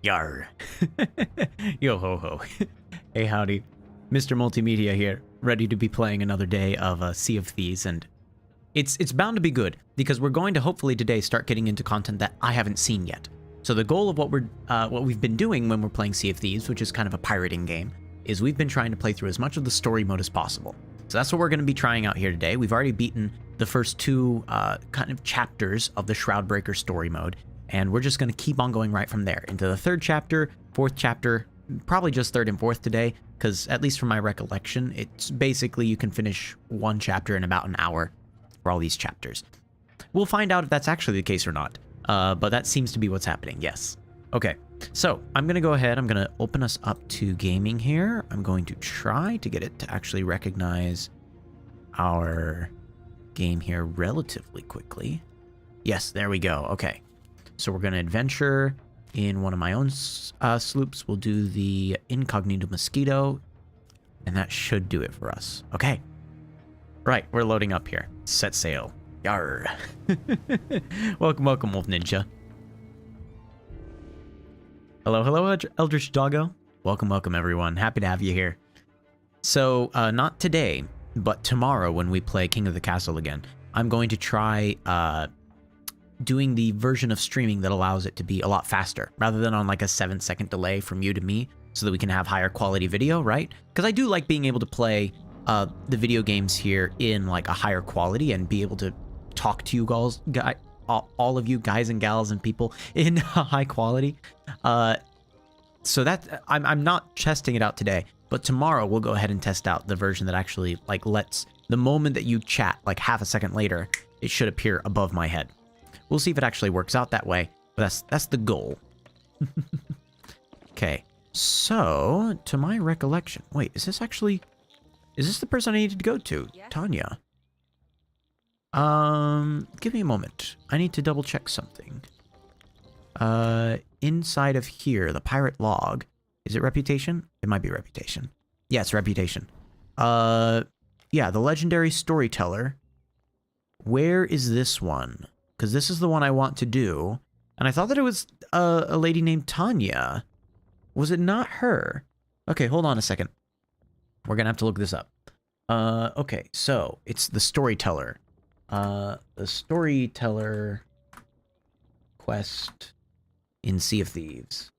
Yar. Yo ho ho. Hey howdy. Mr. Multimedia here, ready to be playing another day of Sea of Thieves, and it's bound to be good, because we're going to hopefully today start getting into content that I haven't seen yet. So the goal of what we've been doing when we're playing Sea of Thieves, which is kind of a pirating game, is we've been trying to play through as much of the story mode as possible. So that's what we're going to be trying out here today. We've already beaten the first two kind of chapters of the Shroudbreaker story mode, and we're just going to keep on going right from there into the third chapter, fourth chapter, probably just third and fourth today, because at least from my recollection, it's basically you can finish one chapter in about an hour for all these chapters. We'll find out if that's actually the case or not, but that seems to be what's happening, yes. Okay, so I'm going to go ahead, I'm going to open us up to gaming here. I'm going to try to get it to actually recognize our game here relatively quickly. Yes, there we go, okay. So we're going to adventure in one of my own sloops. We'll do the Incognito Mosquito, and that should do it for us. Okay. Right, we're loading up here. Set sail. Yarr. Welcome, welcome, Wolf Ninja. Hello, hello, Eldritch Doggo. Welcome, welcome, everyone. Happy to have you here. So, not today, but tomorrow when we play King of the Castle again, I'm going to try doing the version of streaming that allows it to be a lot faster, rather than on like a 7-second delay from you to me, so that we can have higher quality video, right? Because I do like being able to play the video games here in like a higher quality and be able to talk to you all of you guys and gals and people in high quality. So that I'm not testing it out today, but tomorrow we'll go ahead and test out the version that actually like lets the moment that you chat, like half a second later, it should appear above my head. We'll see if it actually works out that way, but that's the goal. Okay, so to my recollection, wait, is this the person I needed to go to? Yes. Tanya. Give me a moment. I need to double check something. Inside of here, the pirate log. Is it reputation? It might be reputation. Yeah, it's reputation. Yeah, the legendary storyteller. Where is this one? Because this is the one I want to do. And I thought that it was a lady named Tanya. Was it not her? Okay, hold on a second. We're going to have to look this up. Okay, so it's the storyteller. The storyteller quest in Sea of Thieves.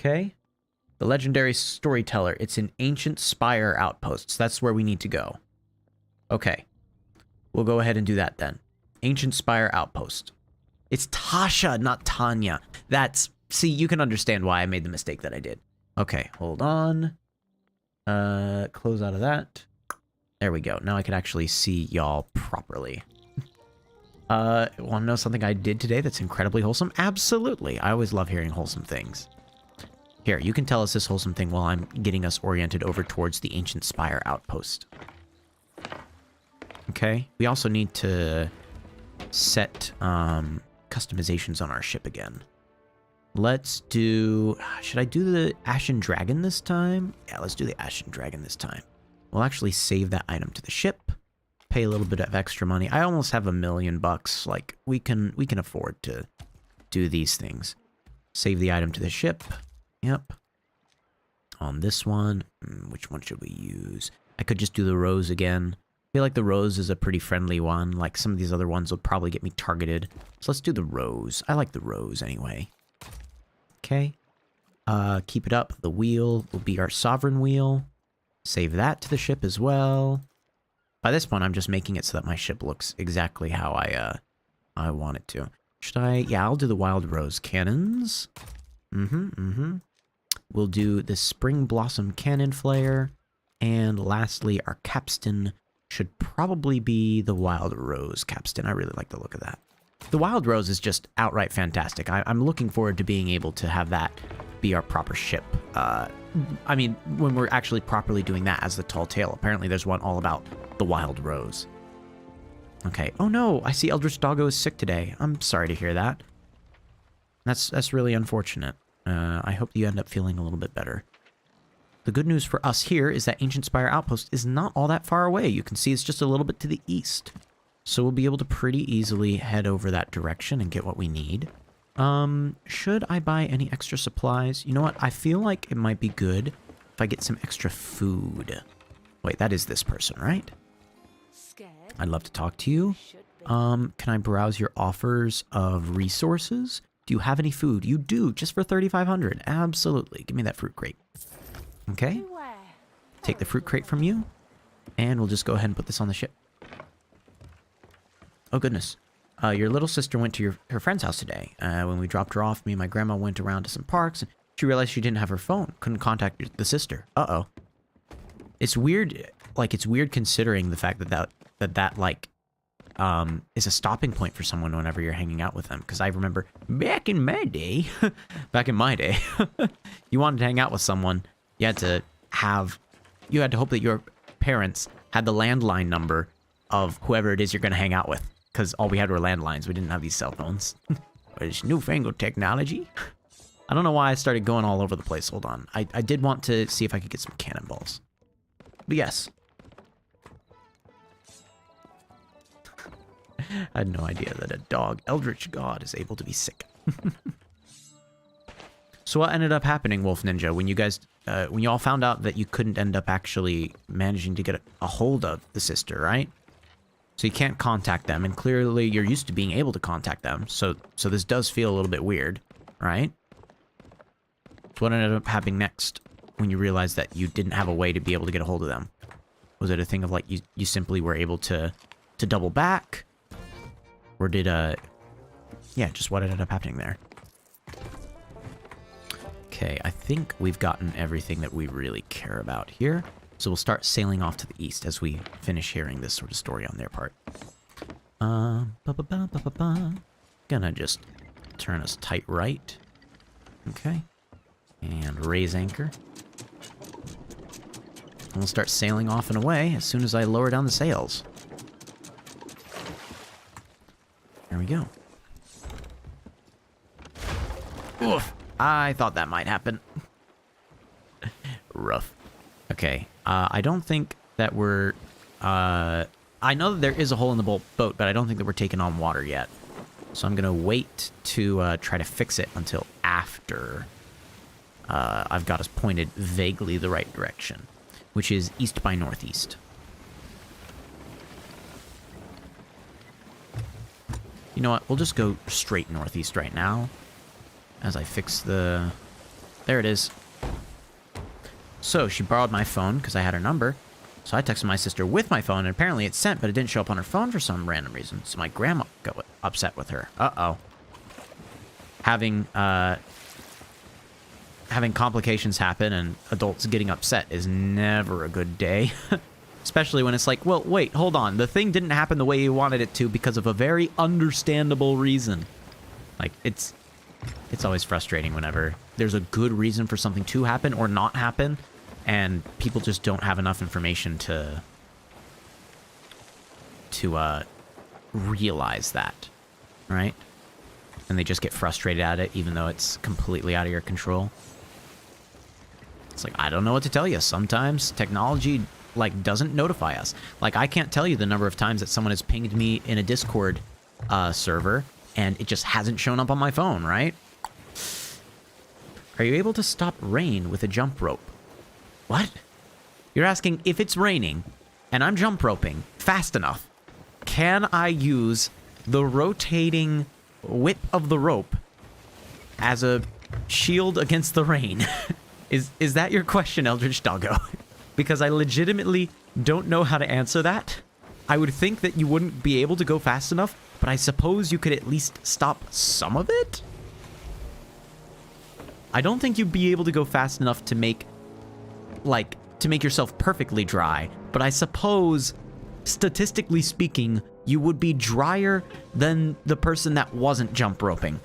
Okay. The legendary storyteller. It's in Ancient Spire Outposts. That's where we need to go. Okay. We'll go ahead and do that then. Ancient Spire Outpost. It's Tasha, not Tanya. See, you can understand why I made the mistake that I did. Okay, hold on. Close out of that. There we go. Now I can actually see y'all properly. Want to know something I did today that's incredibly wholesome? Absolutely. I always love hearing wholesome things. Here, you can tell us this wholesome thing while I'm getting us oriented over towards the Ancient Spire Outpost. Okay, we also need to set customizations on our ship again. Let's do... Should I do the Ashen Dragon this time? Yeah, let's do the Ashen Dragon this time. We'll actually save that item to the ship. Pay a little bit of extra money. I almost have $1 million bucks. Like, we can afford to do these things. Save the item to the ship. Yep. On this one, which one should we use? I could just do the rose again. I feel like the rose is a pretty friendly one. Like, some of these other ones will probably get me targeted. So let's do the rose. I like the rose anyway. Okay. Keep it up. The wheel will be our sovereign wheel. Save that to the ship as well. By this point, I'm just making it so that my ship looks exactly how I want it to. Should I? Yeah, I'll do the wild rose cannons. We'll do the spring blossom cannon flare. And lastly, our capstan should probably be the wild rose capstan. I really like the look of that. The wild rose is just outright fantastic. I'm looking forward to being able to have that be our proper ship. I mean, when we're actually properly doing that as the tall tale. Apparently there's one all about the wild rose. Okay. Oh no, I see Eldritch Doggo is sick today. I'm sorry to hear that. That's really unfortunate. I hope you end up feeling a little bit better. The good news for us here is that Ancient Spire Outpost is not all that far away. You can see it's just a little bit to the east. So we'll be able to pretty easily head over that direction and get what we need. Should I buy any extra supplies? You know what? I feel like it might be good if I get some extra food. Wait, that is this person, right? I'd love to talk to you. Can I browse your offers of resources? Do you have any food? You do, just for 3,500. Absolutely. Give me that fruit crate. Okay. Take the fruit crate from you. And we'll just go ahead and put this on the ship. Oh, goodness. Your little sister went to her friend's house today. When we dropped her off, me and my grandma went around to some parks, and she realized she didn't have her phone. Couldn't contact the sister. Uh-oh. It's weird. Like, it's weird considering the fact that like, is a stopping point for someone whenever you're hanging out with them. Because I remember back in my day, you wanted to hang out with someone, you had to hope that your parents had the landline number of whoever it is you're going to hang out with. Because all we had were landlines. We didn't have these cell phones. It's newfangled technology. I don't know why I started going all over the place. Hold on. I did want to see if I could get some cannonballs. But yes. I had no idea that a dog, eldritch god, is able to be sick. So what ended up happening, Wolf Ninja, when you guys, when you all found out that you couldn't end up actually managing to get a hold of the sister, right? So you can't contact them, and clearly you're used to being able to contact them. So this does feel a little bit weird, right? So what ended up happening next when you realized that you didn't have a way to be able to get a hold of them? Was it a thing of like you simply were able to double back? Or did yeah, just what ended up happening there? Okay, I think we've gotten everything that we really care about here. So we'll start sailing off to the east as we finish hearing this sort of story on their part. Gonna just turn us tight right. Okay. And raise anchor. And we'll start sailing off and away as soon as I lower down the sails. There we go. Oof. I thought that might happen. Rough. Okay. I don't think that we're... I know that there is a hole in the boat, but I don't think that we're taking on water yet. So I'm going to wait to try to fix it until after I've got us pointed vaguely the right direction, which is east by northeast. You know what? We'll just go straight northeast right now as I fix the... There it is. So she borrowed my phone because I had her number. So I texted my sister with my phone, and apparently it sent, but it didn't show up on her phone for some random reason. So my grandma got upset with her. Uh-oh. Having complications happen and adults getting upset is never a good day. Especially when it's like, well, wait, hold on. The thing didn't happen the way you wanted it to because of a very understandable reason. Like, it's always frustrating whenever there's a good reason for something to happen or not happen, and people just don't have enough information to realize that, right? And they just get frustrated at it, even though it's completely out of your control. It's like, I don't know what to tell you. Sometimes technology, like, doesn't notify us. Like, I can't tell you the number of times that someone has pinged me in a Discord server, and it just hasn't shown up on my phone, right? Are you able to stop rain with a jump rope? What? You're asking if it's raining and I'm jump roping fast enough, can I use the rotating whip of the rope as a shield against the rain? Is that your question, Eldritch Doggo? Because I legitimately don't know how to answer that. I would think that you wouldn't be able to go fast enough, but I suppose you could at least stop some of it? I don't think you'd be able to go fast enough to make yourself perfectly dry, but I suppose, statistically speaking, you would be drier than the person that wasn't jump roping.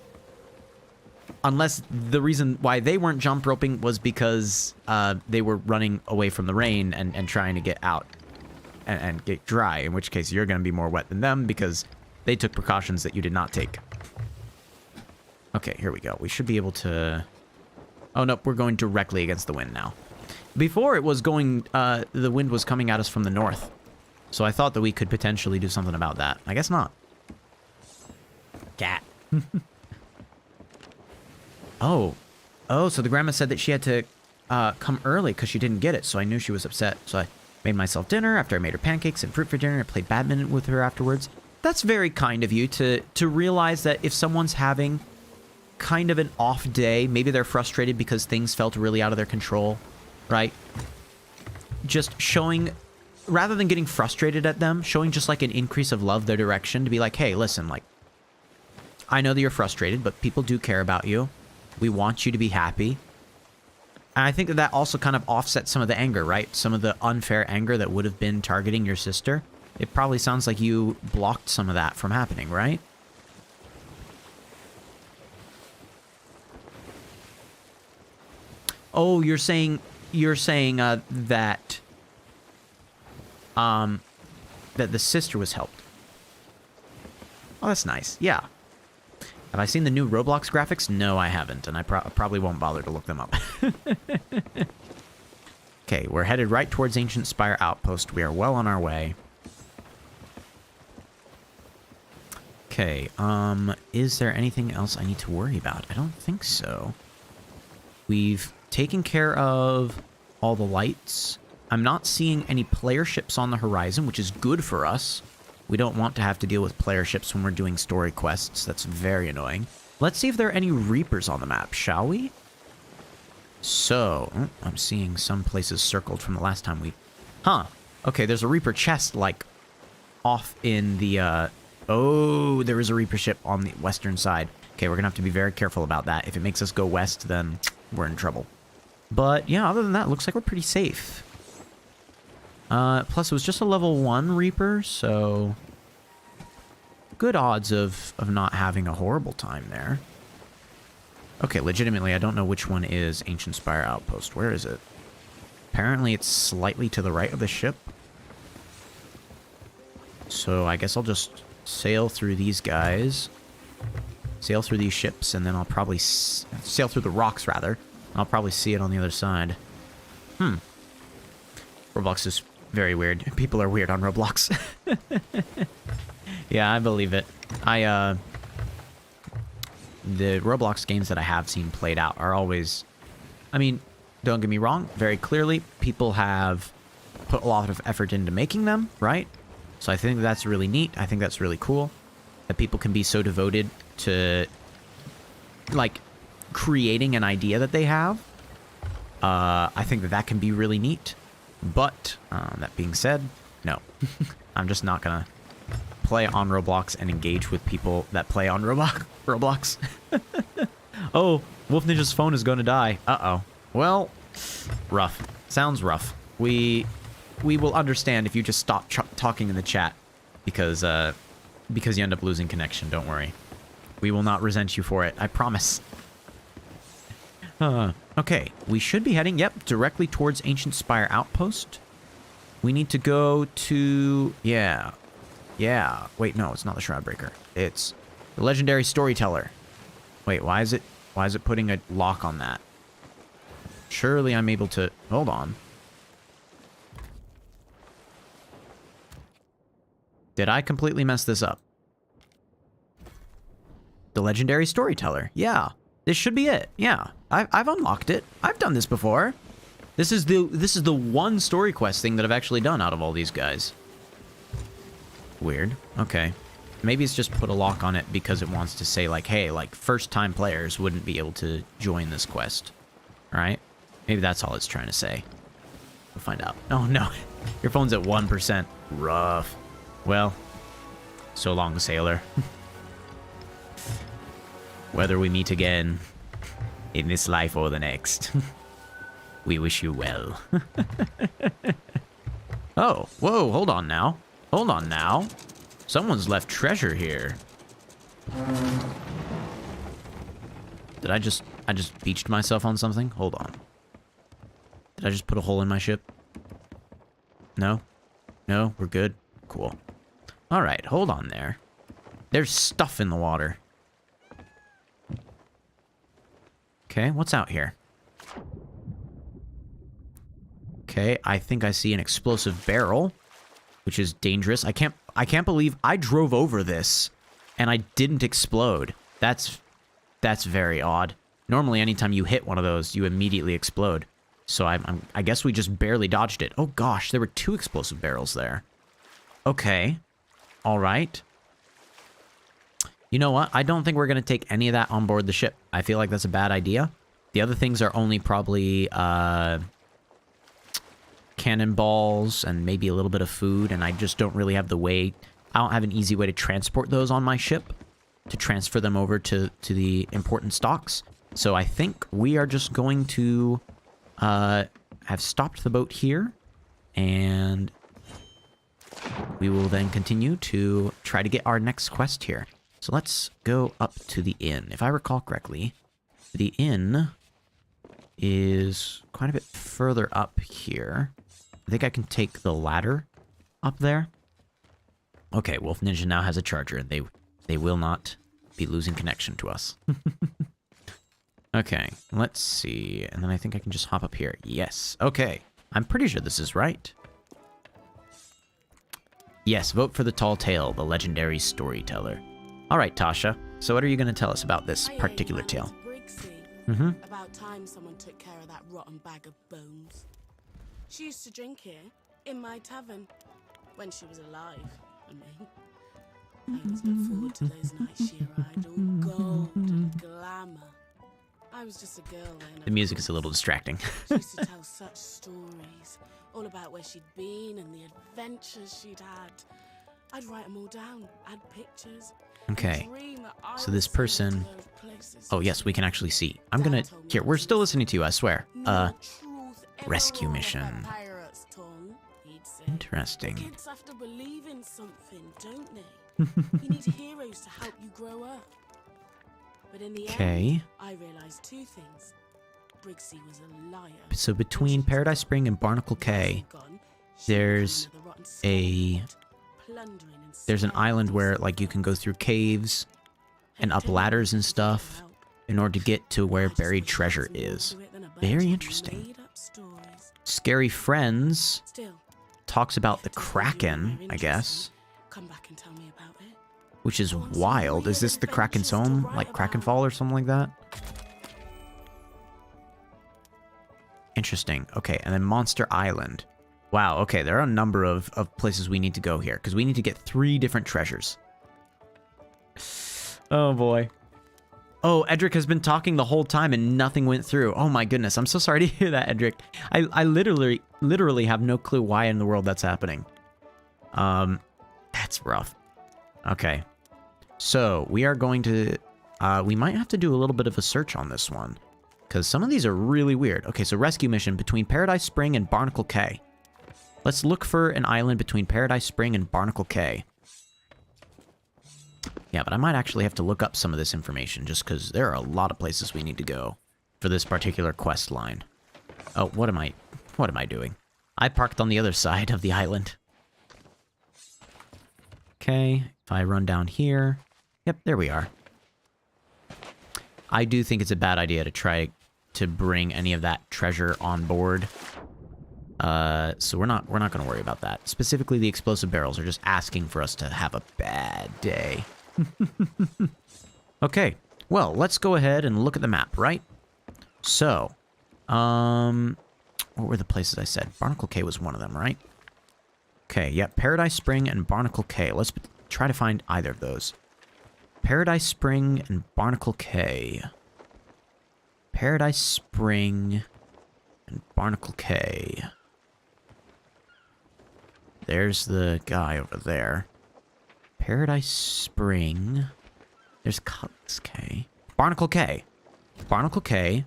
Unless the reason why they weren't jump roping was because they were running away from the rain and trying to get out and get dry, in which case you're going to be more wet than them because they took precautions that you did not take. Okay, here we go. We should be able to... Oh, nope, we're going directly against the wind now. Before it was going, the wind was coming at us from the north. So I thought that we could potentially do something about that. I guess not. Cat. Oh. Oh, so the grandma said that she had to come early because she didn't get it, so I knew she was upset. So I made myself dinner. After I made her pancakes and fruit for dinner, I played badminton with her afterwards. That's very kind of you to realize that if someone's having kind of an off day, maybe they're frustrated because things felt really out of their control, right? Just showing, rather than getting frustrated at them, showing just like an increase of love their direction to be like, hey, listen, like, I know that you're frustrated, but people do care about you. We want you to be happy. And I think that that also kind of offsets some of the anger, right? Some of the unfair anger that would have been targeting your sister. It probably sounds like you blocked some of that from happening, right? Oh, you're saying that that the sister was helped. Oh, that's nice. Yeah. Have I seen the new Roblox graphics? No, I haven't, and I probably won't bother to look them up. Okay, we're headed right towards Ancient Spire Outpost. We are well on our way. Okay, is there anything else I need to worry about? I don't think so. We've taken care of all the lights. I'm not seeing any player ships on the horizon, which is good for us. We don't want to have to deal with player ships when we're doing story quests. That's very annoying. Let's see if there are any Reapers on the map, shall we? So, I'm seeing some places circled from the last time we... Huh. Okay, there's a Reaper chest, like, off in the, Oh, there is a Reaper ship on the western side. Okay, we're gonna have to be very careful about that. If it makes us go west, then we're in trouble. But, yeah, other than that, it looks like we're pretty safe. Plus, it was just a level 1 Reaper, so... good odds of not having a horrible time there. Okay, legitimately, I don't know which one is Ancient Spire Outpost. Where is it? Apparently, it's slightly to the right of the ship. So, I guess I'll just sail through these guys. Sail through these ships, and then I'll probably... sail through the rocks, rather. I'll probably see it on the other side. Roblox is very weird. People are weird on Roblox. Yeah, I believe it. The Roblox games that I have seen played out are always... I mean, don't get me wrong. Very clearly, people have put a lot of effort into making them, right? So I think that's really neat. I think that's really cool. That people can be so devoted to, like, creating an idea that they have. I think that that can be really neat. But, that being said, no. I'm just not gonna play on Roblox and engage with people that play on Roblox. Oh, Wolf Ninja's phone is gonna die. Uh-oh. Well, rough. Sounds rough. We will understand if you just stop talking in the chat because you end up losing connection. Don't worry. We will not resent you for it. I promise. Okay, we should be heading, yep, directly towards Ancient Spire Outpost. We need to go to... Yeah. Wait, no, it's not the Shroudbreaker. It's the Legendary Storyteller. Wait, why is it putting a lock on that? Surely I'm able to... Hold on. Did I completely mess this up? The Legendary Storyteller. Yeah. This should be it. Yeah. I've unlocked it. I've done this before. This is the one story quest thing that I've actually done out of all these guys. Weird. Okay. Maybe it's just put a lock on it because it wants to say, like, hey, like, first-time players wouldn't be able to join this quest. Right? Maybe that's all it's trying to say. We'll find out. Oh, no. Your phone's at 1%. Rough. Well, so long, sailor. Whether we meet again in this life or the next, we wish you well. Oh, whoa, hold on now. Hold on now. Someone's left treasure here. Did I just beached myself on something? Hold on. Did I just put a hole in my ship? No? No? We're good? Cool. Alright, hold on there. There's stuff in the water. Okay, what's out here? Okay, I think I see an explosive barrel, which is dangerous. I can't believe I drove over this and I didn't explode. That's very odd. Normally, anytime you hit one of those, you immediately explode. So I guess we just barely dodged it. Oh gosh, there were 2 explosive barrels there. Okay. All right. You know what? I don't think we're going to take any of that on board the ship. I feel like that's a bad idea. The other things are only probably cannonballs and maybe a little bit of food, and I just don't really have the way... I don't have an easy way to transport those on my ship, to transfer them over to the important stocks. So I think we are just going to have stopped the boat here, and we will then continue to try to get our next quest here. So let's go up to the inn. If I recall correctly, the inn is quite a bit further up here. I think I can take the ladder up there. Okay, Wolf Ninja now has a charger, and they will not be losing connection to us. Okay, let's see. And then I think I can just hop up here. Yes, okay. I'm pretty sure this is right. Yes, vote for the tall tale, the legendary storyteller. All right, Tasha. So what are you going to tell us about this particular tale? About time someone took care of that rotten bag of bones. She used to drink here, in my tavern, when she was alive, I mean. I always look forward to those nights she arrived, all gold and glamour. I was just a girl then. The music is a little distracting. She used to tell such stories, all about where she'd been and the adventures she'd had. I'd write them all down, add pictures. Okay, so this person... Oh, yes, we can actually see. I'm gonna... Here, we're still listening to you, I swear. Rescue mission. Interesting. Kids have to believe in something, don't they? You need heroes to help you grow up. But in the end, I realized 2 things. Brixie was a liar. So between Paradise Spring and Barnacle Cay, there's an island where, like, you can go through caves and up ladders and stuff in order to get to where buried treasure is. Very interesting. Scary Friends talks about the Kraken, I guess. Which is wild. Is this the Kraken's home? Like Krakenfall or something like that? Interesting. Okay, and then Monster Island. Wow, okay, there are a number of places we need to go here, because we need to get 3 different treasures. Oh, boy. Oh, Edric has been talking the whole time and nothing went through. Oh my goodness, I'm so sorry to hear that, Edric. I literally have no clue why in the world that's happening. That's rough. Okay. So, we are going to... we might have to do a little bit of a search on this one, because some of these are really weird. Okay, so rescue mission between Paradise Spring and Barnacle Cay. Let's look for an island between Paradise Spring and Barnacle Cay. Yeah, but I might actually have to look up some of this information, just because there are a lot of places we need to go for this particular quest line. Oh, what am I doing? I parked on the other side of the island. Okay, if I run down here... Yep, there we are. I do think it's a bad idea to try to bring any of that treasure on board. So we're not going to worry about that. Specifically, the explosive barrels are just asking for us to have a bad day. Okay, well, let's go ahead and look at the map, right? So, what were the places I said? Barnacle Cay was one of them, right? Okay, yep, Paradise Spring and Barnacle Cay. Let's try to find either of those. Paradise Spring and Barnacle Cay. Paradise Spring and Barnacle Cay. There's the guy over there. Paradise Spring. There's Cutlass Cay. Barnacle Cay. Barnacle Cay.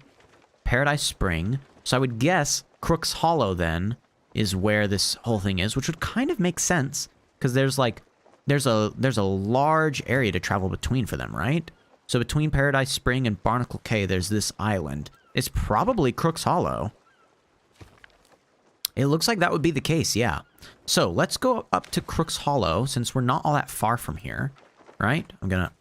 Paradise Spring. So I would guess Crook's Hollow then is where this whole thing is, which would kind of make sense because there's like there's a large area to travel between for them, right? So between Paradise Spring and Barnacle Cay, there's this island. It's probably Crook's Hollow. It looks like that would be the case, yeah. So let's go up to Crook's Hollow since we're not all that far from here, right? I'm gonna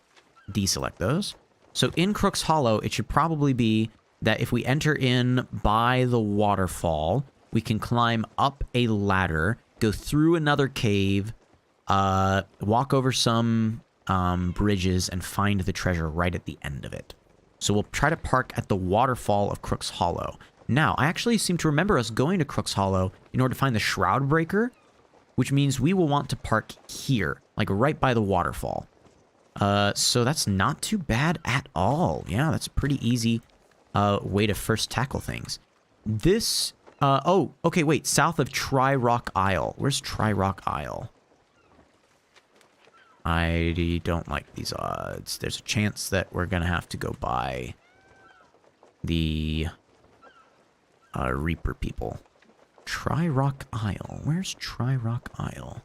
deselect those. So in Crook's Hollow, it should probably be that if we enter in by the waterfall, we can climb up a ladder, go through another cave, walk over some bridges, and find the treasure right at the end of it. So we'll try to park at the waterfall of Crook's Hollow. Now, I actually seem to remember us going to Crook's Hollow in order to find the Shroud Breaker, which means we will want to park here, like right by the waterfall. So that's not too bad at all. Yeah, that's a pretty easy way to first tackle things. This, oh, okay, wait, south of Tri-Rock Isle. Where's Tri-Rock Isle? I don't like these odds. There's a chance that we're gonna have to go by the Reaper people. Tri-Rock Isle. Where's Tri-Rock Isle?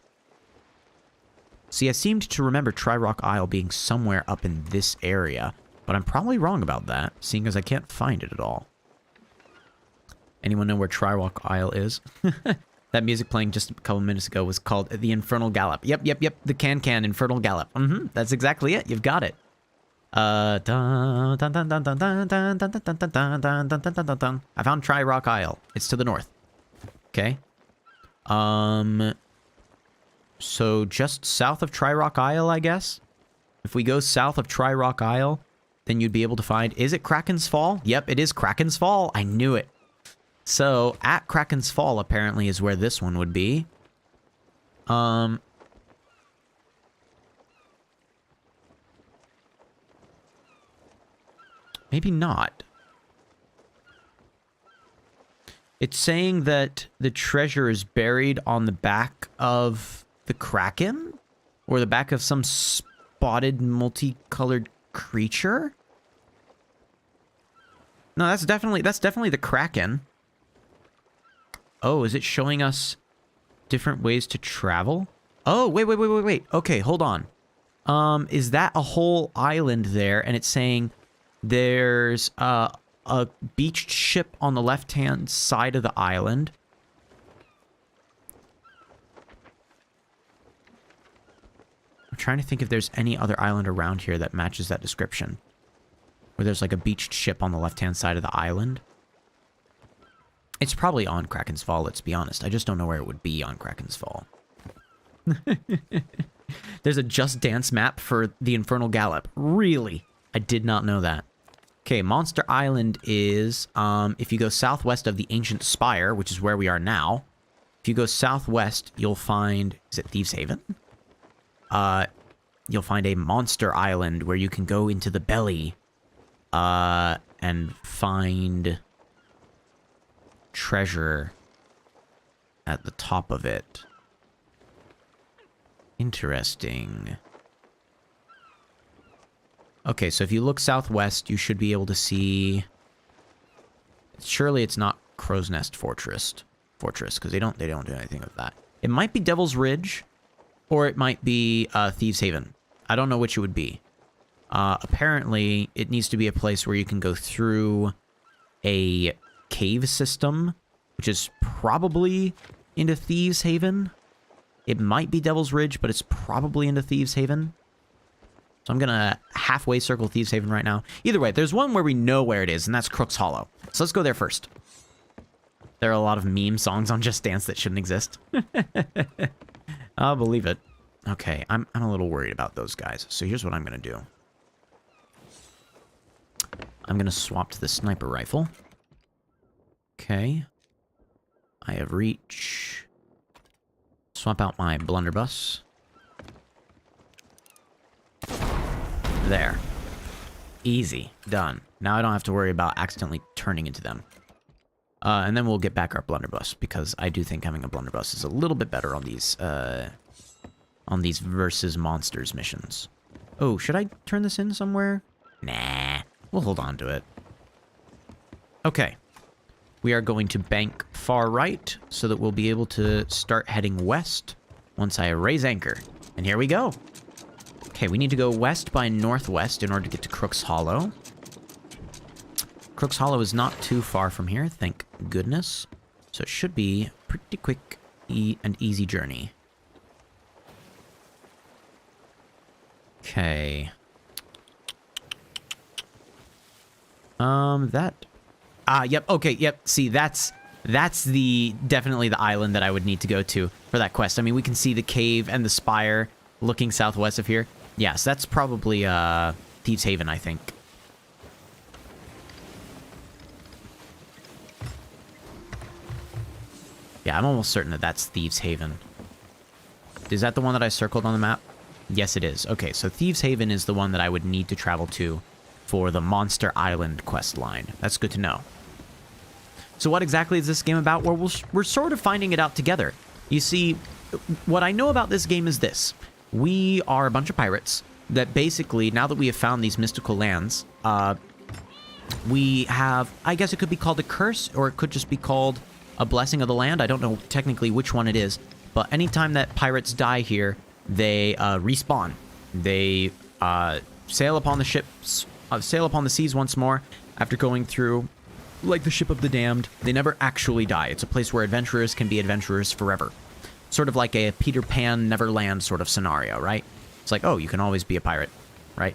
See, I seemed to remember Tri-Rock Isle being somewhere up in this area, but I'm probably wrong about that, seeing as I can't find it at all. Anyone know where Tri-Rock Isle is? That music playing just a couple minutes ago was called The Infernal Gallop. Yep, the Can Infernal Gallop. That's exactly it. You've got it. I found Tri-Rock Isle. It's to the north. Okay. So just south of Tri-Rock Isle, I guess? If we go south of Tri-Rock Isle, then you'd be able to find... Is it Kraken's Fall? Yep, it is Kraken's Fall. I knew it. So, at Kraken's Fall, apparently, is where this one would be. Maybe not. It's saying that the treasure is buried on the back of the Kraken? Or the back of some spotted, multicolored creature? No, that's definitely the Kraken. Oh, is it showing us different ways to travel? Oh, wait. Okay, hold on. Is that a whole island there? And it's saying there's a beached ship on the left-hand side of the island. I'm trying to think if there's any other island around here that matches that description. Where there's like a beached ship on the left-hand side of the island. It's probably on Kraken's Fall, let's be honest. I just don't know where it would be on Kraken's Fall. There's a Just Dance map for the Infernal Gallop. Really? I did not know that. Okay, Monster Island is, if you go southwest of the Ancient Spire, which is where we are now, if you go southwest, you'll find... Is it Thieves Haven? You'll find a Monster Island where you can go into the belly, and find... treasure at the top of it. Interesting. Okay, so if you look southwest, you should be able to see... Surely it's not Crow's Nest Fortress, because they don't do anything with that. It might be Devil's Ridge, or it might be Thieves Haven. I don't know which it would be. Apparently, it needs to be a place where you can go through a cave system, which is probably into Thieves Haven. It might be Devil's Ridge, but it's probably into Thieves Haven. So I'm gonna halfway circle Thieves Haven right now. Either way, there's one where we know where it is, and that's Crook's Hollow. So let's go there first. There are a lot of meme songs on Just Dance that shouldn't exist. I'll believe it. Okay, I'm a little worried about those guys. So here's what I'm gonna do. I'm gonna swap to the sniper rifle. Okay. I have reach. Swap out my blunderbuss. There. Easy. Done. Now I don't have to worry about accidentally turning into them. And then we'll get back our blunderbuss, because I do think having a blunderbuss is a little bit better on these versus monsters missions. Oh, should I turn this in somewhere? Nah. We'll hold on to it. Okay. We are going to bank far right so that we'll be able to start heading west once I raise anchor. And here we go. Okay, we need to go west by northwest in order to get to Crook's Hollow. Crook's Hollow is not too far from here, thank goodness. So it should be a pretty quick and easy journey. Okay. Yep, okay, yep, see, that's definitely the island that I would need to go to for that quest. I mean, we can see the cave and the spire looking southwest of here. Yes, that's probably, Thieves Haven, I think. Yeah, I'm almost certain that that's Thieves Haven. Is that the one that I circled on the map? Yes, it is. Okay, so Thieves Haven is the one that I would need to travel to for the Monster Island quest line. That's good to know. So what exactly is this game about? Well, we're sort of finding it out together. You see, what I know about this game is this. We are a bunch of pirates that basically, now that we have found these mystical lands, we have, I guess it could be called a curse, or it could just be called a blessing of the land. I don't know technically which one it is, but anytime that pirates die here, they respawn. They sail upon the ships, sail upon the seas once more after going through, like the Ship of the Damned. They never actually die. It's a place where adventurers can be adventurers forever. Sort of like a Peter Pan Neverland sort of scenario, right? It's like, oh, you can always be a pirate, right?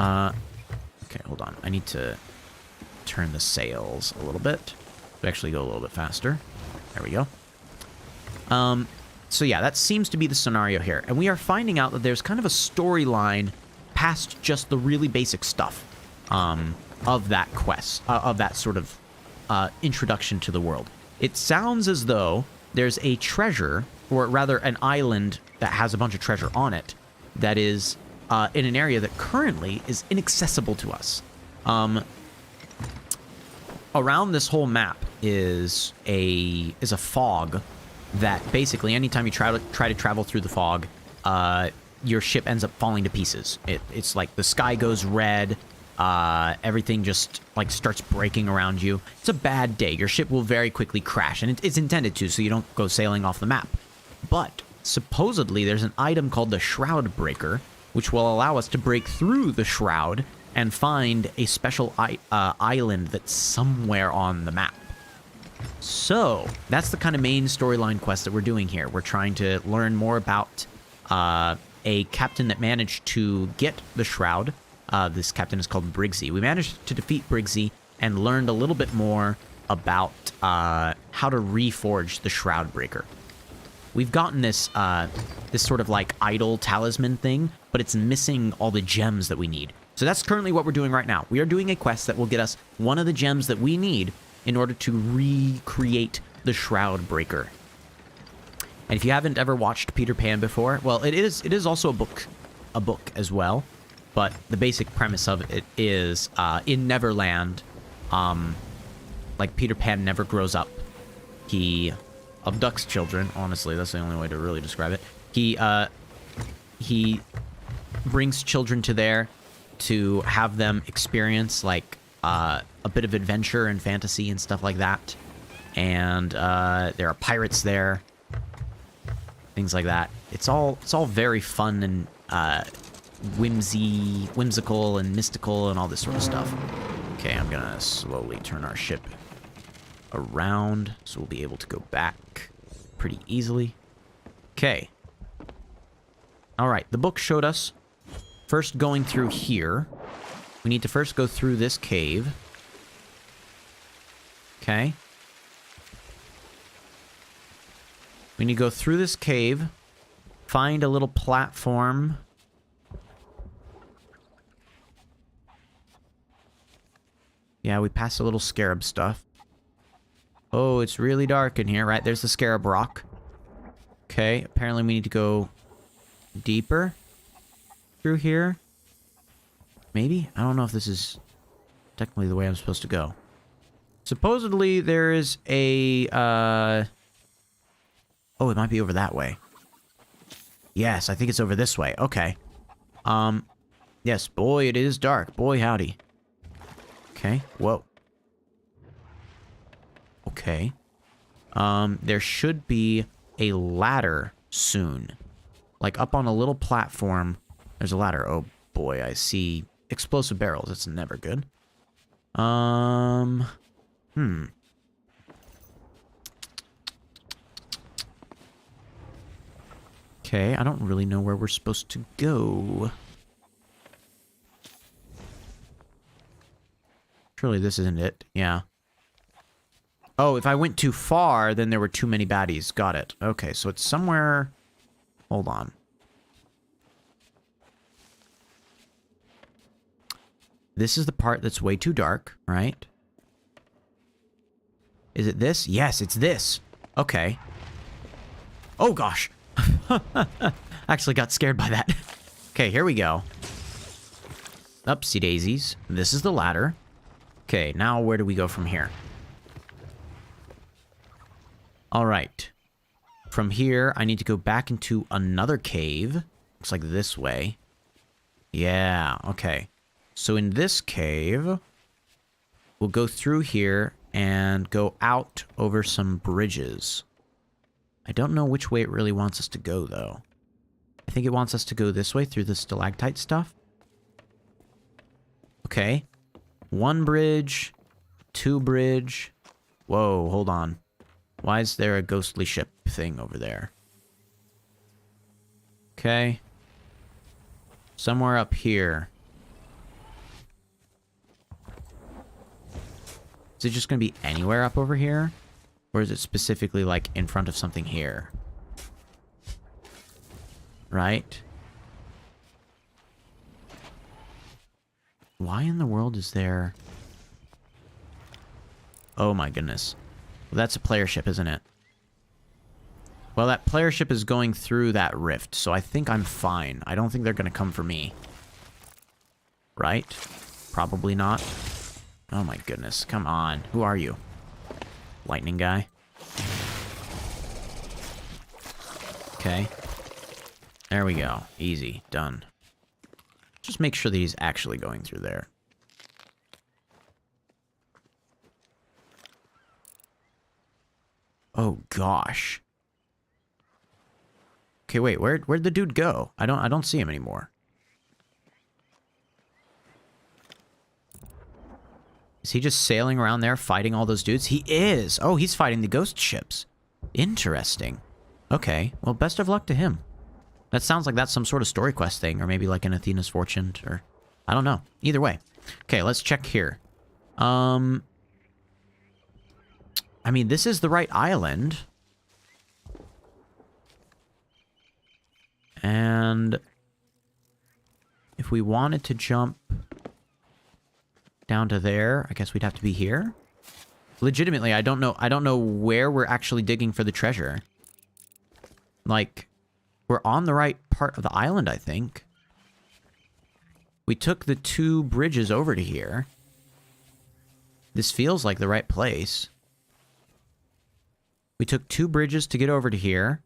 Okay, hold on. I need to turn the sails a little bit. Actually go a little bit faster. There we go. So yeah, that seems to be the scenario here. And we are finding out that there's kind of a storyline past just the really basic stuff of that quest, of that sort of introduction to the world. It sounds as though there's a treasure, or rather an island that has a bunch of treasure on it, that is in an area that currently is inaccessible to us. Around this whole map is a fog that basically anytime you try to travel through the fog, your ship ends up falling to pieces. It's like the sky goes red, everything just like starts breaking around you. It's a bad day. Your ship will very quickly crash, and it's intended to, so you don't go sailing off the map. But supposedly there's an item called the Shroud Breaker, which will allow us to break through the shroud and find a special island that's somewhere on the map. So that's the kind of main storyline quest that we're doing here. We're trying to learn more about a captain that managed to get the shroud. This captain is called Briggsy. We managed to defeat Briggsy and learned a little bit more about how to reforge the Shroud Breaker. We've gotten this this sort of like idol talisman thing, but it's missing all the gems that we need. So that's currently what we're doing right now. We are doing a quest that will get us one of the gems that we need in order to recreate the Shroud Breaker. And if you haven't ever watched Peter Pan before, well, it is also a book as well. But the basic premise of it is in Neverland, like Peter Pan never grows up. He abducts children. Honestly, that's the only way to really describe it. He brings children to there to have them experience like a bit of adventure and fantasy and stuff like that. And there are pirates there, things like that. It's all very fun and whimsical and mystical and all this sort of stuff. Okay, I'm gonna slowly turn our ship around so we'll be able to go back pretty easily. Okay. All right, the book showed us first going through here. We need to first go through this cave. Okay. We need to go through this cave, find a little platform. Yeah, we passed a little scarab stuff. Oh, it's really dark in here, right? There's the scarab rock. Okay, apparently we need to go deeper through here. Maybe? I don't know if this is technically the way I'm supposed to go. Supposedly there is a, oh, it might be over that way. Yes, I think it's over this way. Okay. Yes, boy, it is dark. Boy, howdy. Okay, whoa. Okay. There should be a ladder soon. Like up on a little platform, there's a ladder. Oh boy, I see explosive barrels. It's never good. Okay, I don't really know where we're supposed to go. Surely this isn't it. Yeah. Oh, if I went too far, then there were too many baddies. Got it. Okay, so it's somewhere... Hold on. This is the part that's way too dark, right? Is it this? Yes, it's this. Okay. Oh, gosh. Actually got scared by that. Okay, here we go. Upsy daisies. This is the ladder. Okay, now where do we go from here? All right. From here, I need to go back into another cave. Looks like this way. Yeah, okay. So in this cave, we'll go through here and go out over some bridges. I don't know which way it really wants us to go, though. I think it wants us to go this way through the stalactite stuff. Okay. 1 bridge, 2 bridge. Whoa, hold on. Why is there a ghostly ship thing over there? Okay. Somewhere up here. Is it just going to be anywhere up over here? Or is it specifically, like, in front of something here? Right? Why in the world is there... Oh my goodness. Well, that's a player ship, isn't it? Well, that player ship is going through that rift, so I think I'm fine. I don't think they're going to come for me. Right? Probably not. Oh my goodness, come on. Who are you? Lightning guy? Okay. There we go. Easy. Done. Just make sure that he's actually going through there. Oh gosh. Okay, wait, where'd the dude go? I don't see him anymore. Is he just sailing around there fighting all those dudes? He is! Oh, he's fighting the ghost ships. Interesting. Okay, well, best of luck to him. That sounds like that's some sort of story quest thing, or maybe like an Athena's Fortune, or... I don't know. Either way. Okay, let's check here. I mean, this is the right island. And... if we wanted to jump... down to there, I guess we'd have to be here. Legitimately, I don't know where we're actually digging for the treasure. Like, we're on the right part of the island, I think. We took the 2 bridges over to here. This feels like the right place. We took 2 bridges to get over to here.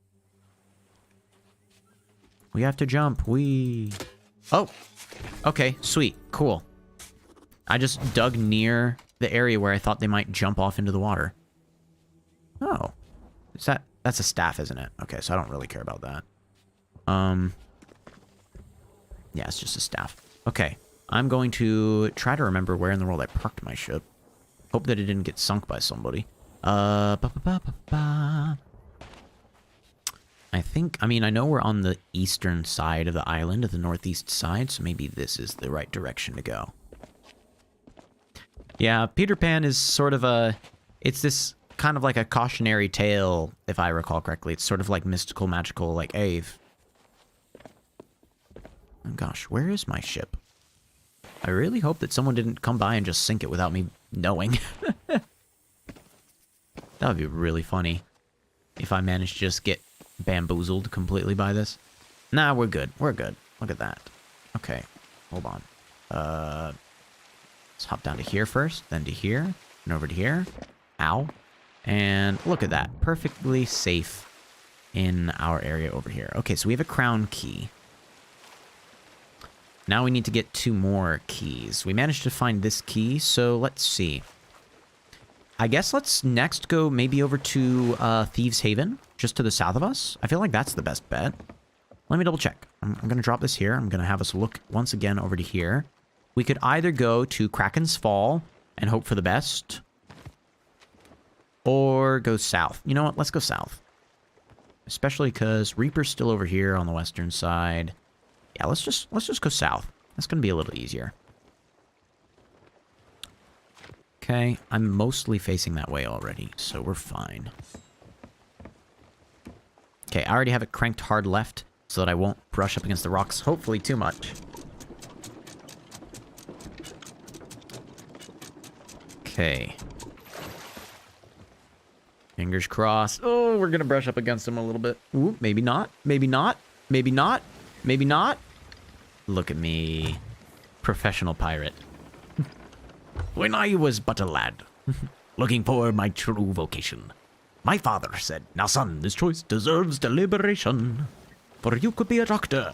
We have to jump. Oh! Okay, sweet. Cool. I just dug near the area where I thought they might jump off into the water. Oh. That's a staff, isn't it? Okay, so I don't really care about that. Yeah, it's just a staff. Okay. I'm going to try to remember where in the world I parked my ship. Hope that it didn't get sunk by somebody. I mean, I know we're on the eastern side of the island, the northeast side, so maybe this is the right direction to go. Yeah, Peter Pan is sort of it's this kind of like a cautionary tale, if I recall correctly. It's sort of like mystical, magical, like, hey. Oh gosh, where is my ship? I really hope that someone didn't come by and just sink it without me knowing. That would be really funny if I managed to just get bamboozled completely by this. Nah, we're good. We're good. Look at that. Okay, hold on. Let's hop down to here first, then to here, and over to here. Ow. And look at that. Perfectly safe in our area over here. Okay, so we have a crown key. Now we need to get 2 more keys. We managed to find this key, so let's see. I guess let's next go maybe over to Thieves Haven, just to the south of us. I feel like that's the best bet. Let me double check. I'm going to drop this here. I'm going to have us look once again over to here. We could either go to Kraken's Fall and hope for the best, or go south. You know what? Let's go south. Especially because Reaper's still over here on the western side. Yeah, let's just go south. That's going to be a little easier. Okay, I'm mostly facing that way already, so we're fine. Okay, I already have it cranked hard left so that I won't brush up against the rocks, hopefully too much. Okay. Fingers crossed. Oh, we're gonna brush up against him a little bit. Ooh, maybe not. Maybe not. Maybe not. Maybe not. Look at me. Professional pirate. When I was but a lad, looking for my true vocation, my father said, "Now, son, this choice deserves deliberation. For you could be a doctor,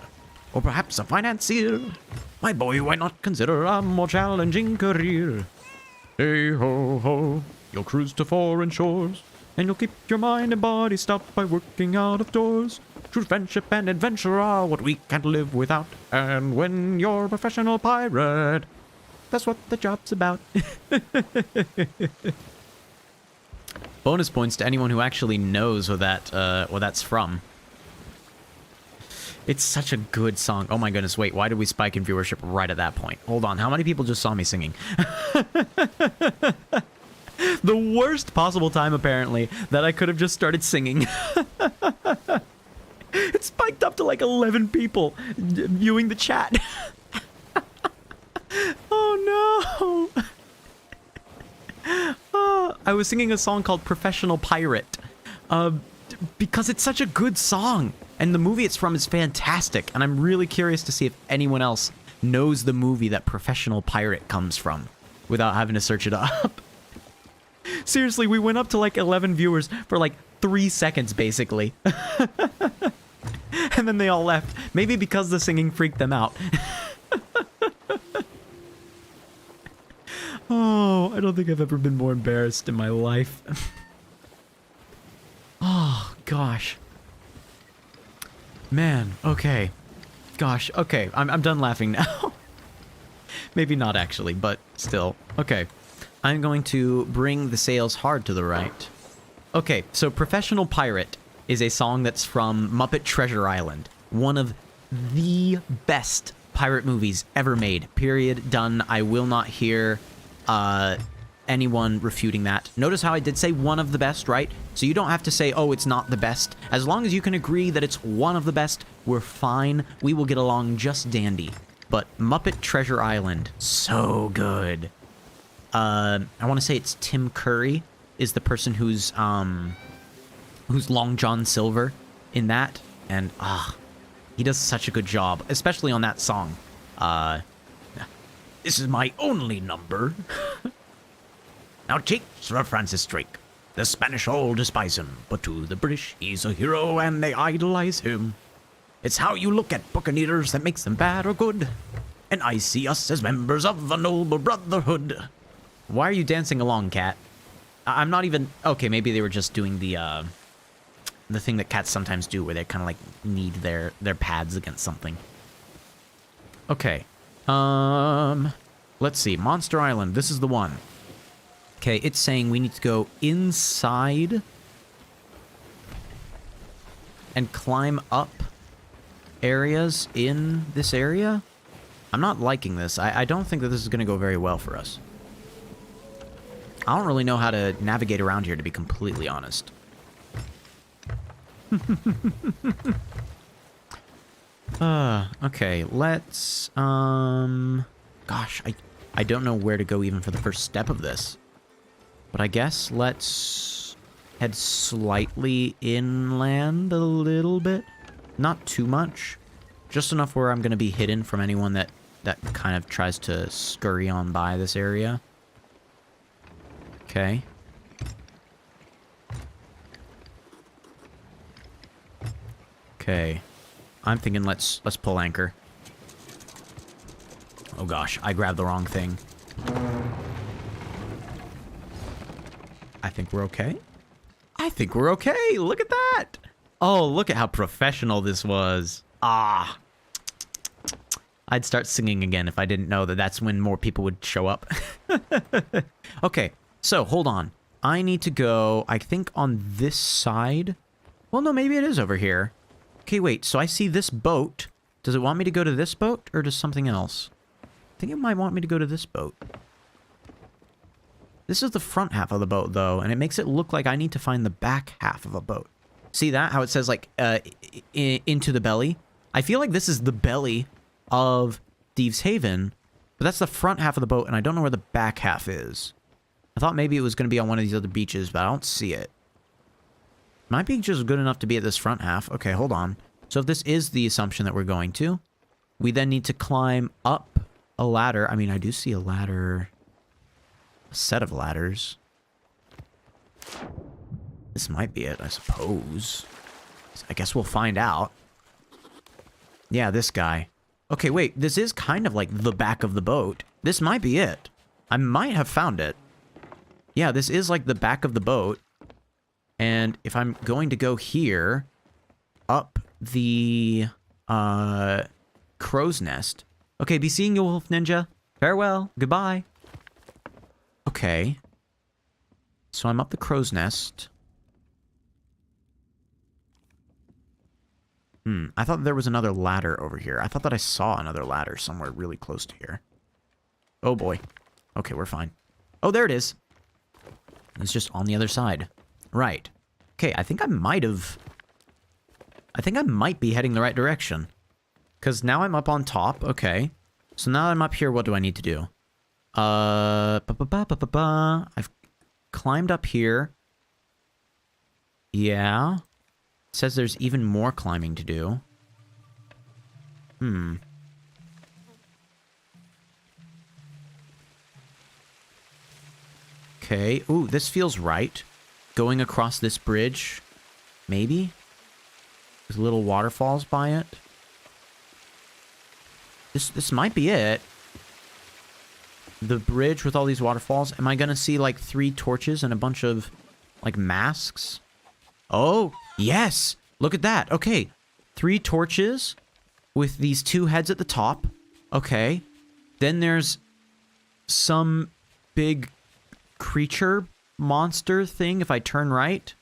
or perhaps a financier. My boy, why not consider a more challenging career? Hey ho ho, you'll cruise to foreign shores, and you'll keep your mind and body stopped by working out of doors. True friendship and adventure are what we can't live without. And when you're a professional pirate, that's what the job's about." Bonus points to anyone who actually knows what that's from. It's such a good song. Oh my goodness, wait, why did we spike in viewership right at that point? Hold on, how many people just saw me singing? The worst possible time, apparently, that I could have just started singing. It spiked up to like 11 people viewing the chat. Oh no! I was singing a song called Professional Pirate because it's such a good song. And the movie it's from is fantastic. And I'm really curious to see if anyone else knows the movie that Professional Pirate comes from without having to search it up. Seriously, we went up to like 11 viewers for like 3 seconds, basically. And then they all left. Maybe because the singing freaked them out. Oh, I don't think I've ever been more embarrassed in my life. Oh, gosh. Man, okay. Gosh, okay. I'm done laughing now. Maybe not actually, but still. Okay. I'm going to bring the sails hard to the right. Okay, so Professional Pirate is a song that's from Muppet Treasure Island. One of the best pirate movies ever made. Period. Done. I will not hear anyone refuting that. Notice how I did say one of the best, right? So you don't have to say, oh, it's not the best. As long as you can agree that it's one of the best, we're fine. We will get along just dandy. But Muppet Treasure Island, so good. I want to say it's Tim Curry is the person who's Long John Silver in that. And, he does such a good job, especially on that song. This is my only number. Now take Sir Francis Drake. The Spanish all despise him, but to the British he's a hero and they idolize him. It's how you look at buccaneers that makes them bad or good. And I see us as members of a noble brotherhood. Why are you dancing along, cat? I'm not even... Okay, maybe they were just doing the thing that cats sometimes do, where they kind of like knead their pads against something. Okay. Let's see. Monster Island. This is the one. Okay, it's saying we need to go inside and climb up areas in this area. I'm not liking this. I don't think that this is going to go very well for us. I don't really know how to navigate around here, to be completely honest. Okay, let's, gosh, I don't know where to go even for the first step of this. But I guess let's head slightly inland a little bit. Not too much. Just enough where I'm going to be hidden from anyone that kind of tries to scurry on by this area. Okay. Okay. I'm thinking let's pull anchor. Oh gosh, I grabbed the wrong thing. I think we're okay. I think we're okay. Look at that. Oh, look at how professional this was. Ah. I'd start singing again if I didn't know that that's when more people would show up. Okay, so hold on. I need to go, I think, on this side. Well, no, maybe it is over here. Okay, wait, so I see this boat. Does it want me to go to this boat or to something else? I think it might want me to go to this boat. This is the front half of the boat, though, and it makes it look like I need to find the back half of a boat. See that? How it says, like, into the belly? I feel like this is the belly of Thieves Haven, but that's the front half of the boat, and I don't know where the back half is. I thought maybe it was going to be on one of these other beaches, but I don't see it. Might be just good enough to be at this front half. Okay, hold on. So if this is the assumption that we're going to, we then need to climb up a ladder. I mean, I do see a ladder. A set of ladders. This might be it, I suppose. I guess we'll find out. Yeah, this guy. Okay, wait. This is kind of like the back of the boat. This might be it. I might have found it. Yeah, this is like the back of the boat. And if I'm going to go here, up the crow's nest. Okay, be seeing you, Wolf Ninja. Farewell. Goodbye. Okay. So I'm up the crow's nest. I thought there was another ladder over here. I thought that I saw another ladder somewhere really close to here. Oh boy. Okay, we're fine. Oh, there it is. It's just on the other side. Right. Okay, I think I might be heading the right direction. Because now I'm up on top. Okay. So now I'm up here, what do I need to do? I've climbed up here. Yeah. It says there's even more climbing to do. Okay. Ooh, this feels right. Going across this bridge. Maybe? There's little waterfalls by it. This might be it. The bridge with all these waterfalls. Am I gonna see like 3 torches and a bunch of like masks? Oh, yes. Look at that. Okay. 3 torches with these 2 heads at the top. Okay. Then there's some big creature monster thing if I turn right.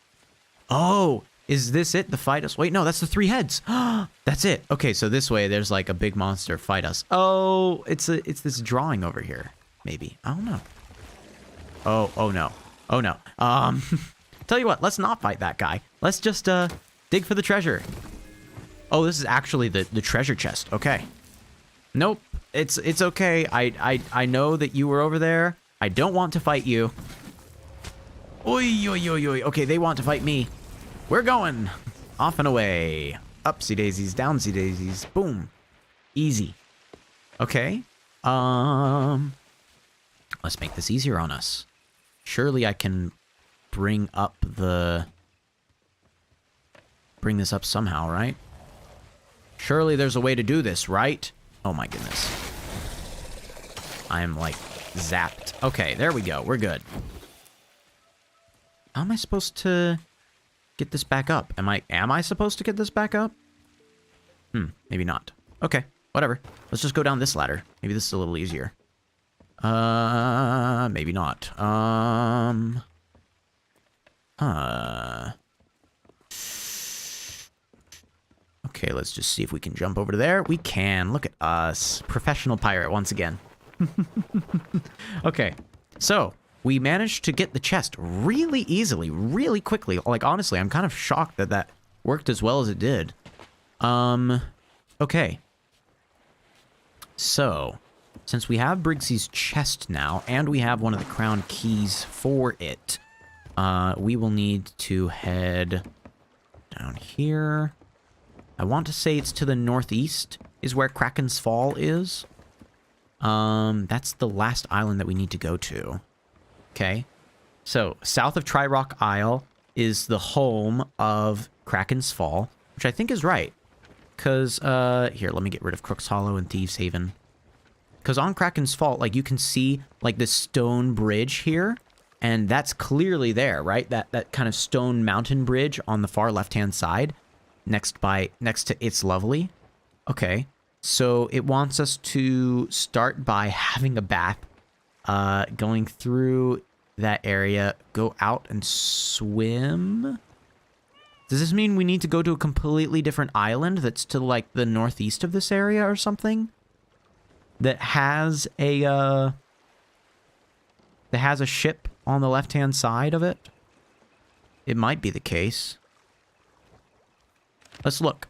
Oh, is this it? The fight us? Wait, no, that's the 3 heads. That's it. Okay, so this way there's like a big monster fight us. Oh, it's this drawing over here. Maybe. I don't know. Oh no. Oh no. Tell you what, let's not fight that guy. Let's just dig for the treasure. Oh, this is actually the treasure chest. Okay. Nope. It's okay. I know that you were over there. I don't want to fight you. Oi, oi, oi, oi. Okay, they want to fight me. We're going. Off and away. Upsy daisies, downsy daisies. Boom. Easy. Okay. Let's make this easier on us. Surely I can bring this up somehow, right? Surely there's a way to do this, right? Oh my goodness. I'm like zapped. Okay, there we go. We're good. How am I supposed to get this back up? Am I supposed to get this back up? Maybe not. Okay, whatever. Let's just go down this ladder. Maybe this is a little easier. Maybe not. Okay, let's just see if we can jump over to there. We can. Look at us. Professional pirate once again. Okay, so we managed to get the chest really easily, really quickly. Like, honestly, I'm kind of shocked that that worked as well as it did. Okay. So, since we have Briggsy's chest now, and we have one of the crown keys for it, we will need to head down here. I want to say it's to the northeast is where Kraken's Fall is. That's the last island that we need to go to. Okay. So, south of Tri-Rock Isle is the home of Kraken's Fall, which I think is right. Because, here, let me get rid of Crook's Hollow and Thieves Haven. Because on Kraken's Fall, like, you can see, like, the stone bridge here. And that's clearly there, right? That kind of stone mountain bridge on the far left-hand side. Next to It's Lovely. Okay. So, it wants us to start by having a bath. Going through that area. Go out and swim. Does this mean we need to go to a completely different island that's to, like, the northeast of this area or something? That has a ship on the left-hand side of it? It might be the case. Let's look.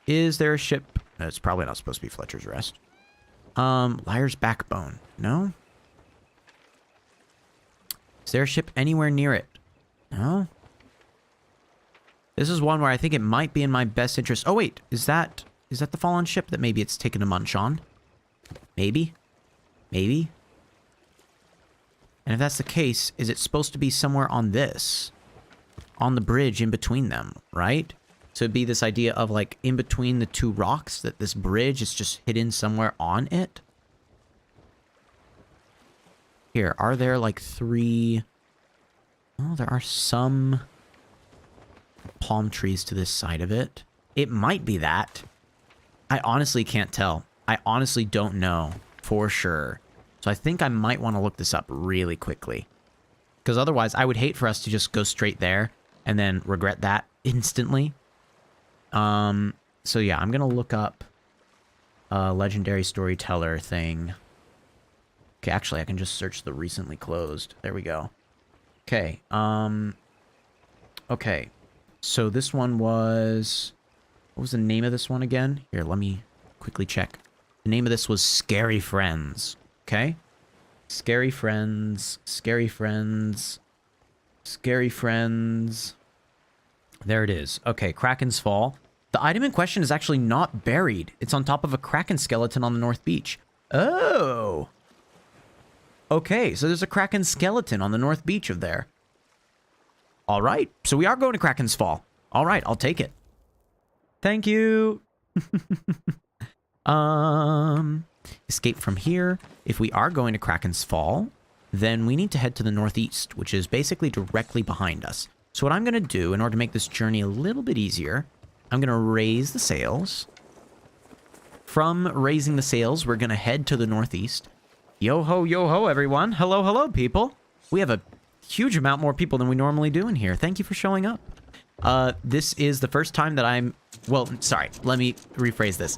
Is there a ship? No, it's probably not supposed to be Fletcher's Rest. Liar's Backbone. No? Is there a ship anywhere near it? No? This is one where I think it might be in my best interest. Oh, wait. Is that the fallen ship that maybe it's taken a munch on? Maybe? Maybe? And if that's the case, is it supposed to be somewhere on this? On the bridge in between them, right? So it'd be this idea of like in between the two rocks, that this bridge is just hidden somewhere on it. Here, are there like 3... Oh, there are some palm trees to this side of it. It might be that. I honestly can't tell. I honestly don't know for sure. So I think I might want to look this up really quickly. Because otherwise, I would hate for us to just go straight there and then regret that instantly. So yeah, I'm going to look up a legendary storyteller thing. Okay, actually, I can just search the recently closed. There we go. Okay, okay. So this one was... What was the name of this one again? Here, let me quickly check. The name of this was Scary Friends. Okay? Scary Friends, Scary Friends, Scary Friends. There it is. Okay, Kraken's Fall. The item in question is actually not buried. It's on top of a Kraken skeleton on the North Beach. Oh! Okay, so there's a Kraken skeleton on the North Beach of there. All right, so we are going to Kraken's Fall. All right, I'll take it. Thank you. Escape from here. If we are going to Kraken's Fall, then we need to head to the northeast, which is basically directly behind us. So what I'm going to do in order to make this journey a little bit easier, I'm going to raise the sails. From raising the sails, we're going to head to the northeast. Yo ho, everyone. Hello, hello, people. We have a huge amount more people than we normally do in here. Thank you for showing up. This is the first time that I'm... Well, sorry, let me rephrase this.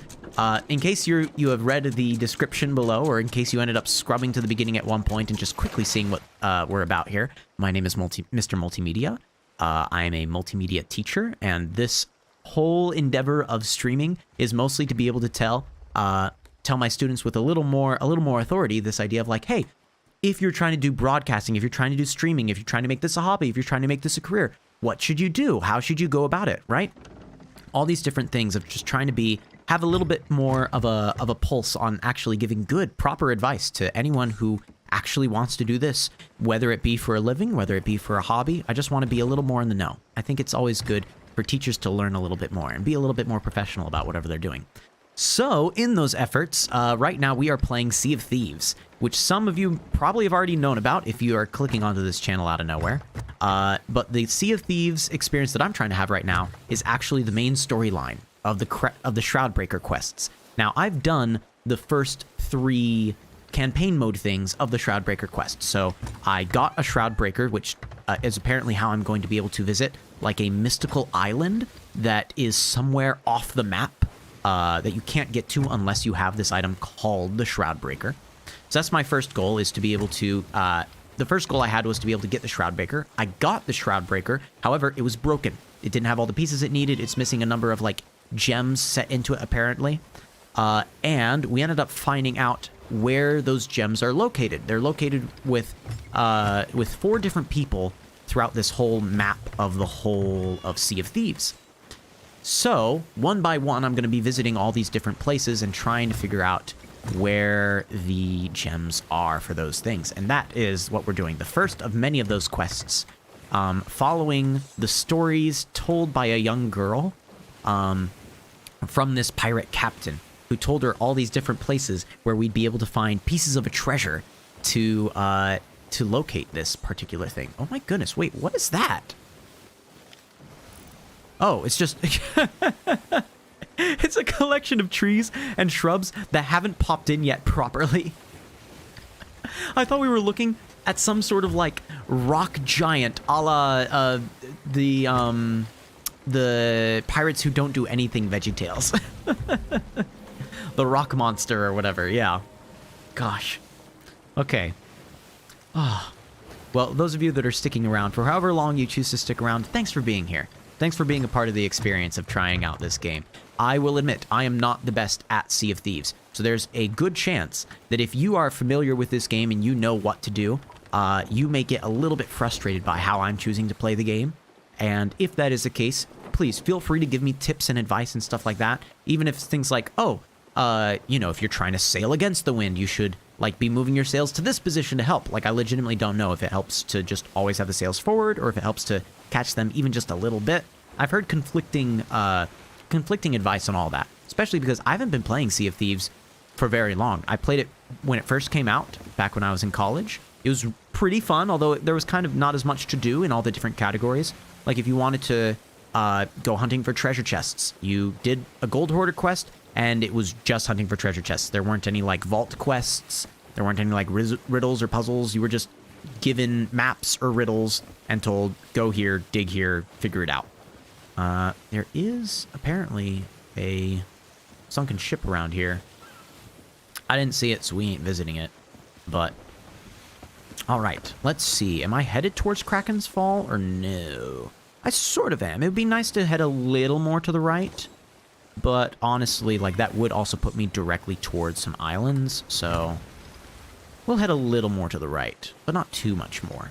In case you have read the description below, or in case you ended up scrubbing to the beginning at one point and just quickly seeing what we're about here, my name is Mr. Multimedia. I am a multimedia teacher, and this whole endeavor of streaming is mostly to be able to tell my students with a little more authority this idea of like, hey, if you're trying to do broadcasting, if you're trying to do streaming, if you're trying to make this a hobby, if you're trying to make this a career, what should you do? How should you go about it, right? All these different things of just trying to have a little bit more of a pulse on actually giving good, proper advice to anyone who actually wants to do this, whether it be for a living, whether it be for a hobby. I just want to be a little more in the know. I think it's always good for teachers to learn a little bit more and be a little bit more professional about whatever they're doing. So, in those efforts, right now we are playing Sea of Thieves, which some of you probably have already known about if you are clicking onto this channel out of nowhere. But the Sea of Thieves experience that I'm trying to have right now is actually the main storyline of the Shroudbreaker quests. Now, I've done the first 3 campaign mode things of the Shroudbreaker quest. So, I got a Shroudbreaker, which is apparently how I'm going to be able to visit, like a mystical island that is somewhere off the map. That you can't get to unless you have this item called the Shroudbreaker. So that's my first goal, is to be able to... the first goal I had was to be able to get the Shroudbreaker. I got the Shroudbreaker, however, it was broken. It didn't have all the pieces it needed. It's missing a number of, like, gems set into it, apparently. And we ended up finding out where those gems are located. They're located with 4 different people throughout this whole map of the whole of Sea of Thieves. So, one by one, I'm going to be visiting all these different places and trying to figure out where the gems are for those things. And that is what we're doing. The first of many of those quests, following the stories told by a young girl from this pirate captain who told her all these different places where we'd be able to find pieces of a treasure to locate this particular thing. Oh my goodness, wait, what is that? Oh, it's just... It's a collection of trees and shrubs that haven't popped in yet properly. I thought we were looking at some sort of, like, rock giant a la the pirates who don't do anything VeggieTales. The rock monster or whatever, yeah. Gosh. Okay. Ah. Well, those of you that are sticking around for however long you choose to stick around, thanks for being here. Thanks for being a part of the experience of trying out this game. I will admit, I am not the best at Sea of Thieves, so there's a good chance that if you are familiar with this game and you know what to do, you may get a little bit frustrated by how I'm choosing to play the game. And if that is the case, please feel free to give me tips and advice and stuff like that. Even if it's things like, oh, you know, if you're trying to sail against the wind, you should like be moving your sails to this position to help. Like, I legitimately don't know if it helps to just always have the sails forward or if it helps to catch them even just a little bit. I've heard conflicting advice on all that, especially because I haven't been playing Sea of Thieves for very long. I played it when it first came out, back when I was in college. It was pretty fun, although there was kind of not as much to do in all the different categories. Like, if you wanted to go hunting for treasure chests, you did a gold hoarder quest, and it was just hunting for treasure chests. There weren't any, like, vault quests. There weren't any, like, riddles or puzzles. You were just given maps or riddles and told, go here, dig here, figure it out. There is apparently a sunken ship around here. I didn't see it, so we ain't visiting it. But, alright, let's see. Am I headed towards Kraken's Fall or no? I sort of am. It would be nice to head a little more to the right. But honestly, like, that would also put me directly towards some islands, so we'll head a little more to the right, but not too much more.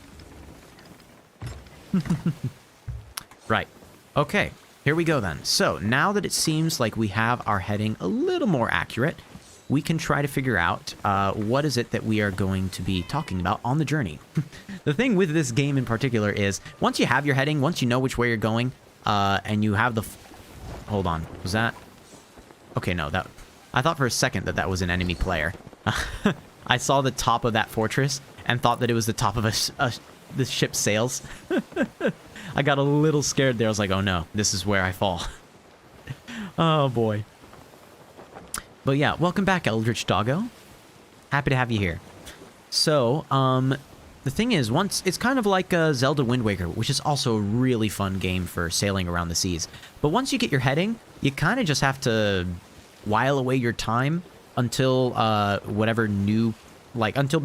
Right. Okay, here we go then. So, now that it seems like we have our heading a little more accurate, we can try to figure out what is it that we are going to be talking about on the journey. The thing with this game in particular is, once you have your heading, once you know which way you're going, and you have the... Hold on, was that... Okay, no, that... I thought for a second that that was an enemy player. I saw the top of that fortress and thought that it was the top of the ship's sails. I got a little scared there. I was like, oh no, this is where I fall. Oh boy. But yeah, welcome back, Eldritch Doggo. Happy to have you here. So, the thing is, it's kind of like Zelda Wind Waker, which is also a really fun game for sailing around the seas. But once you get your heading, you kind of just have to while away your time until whatever new, like, until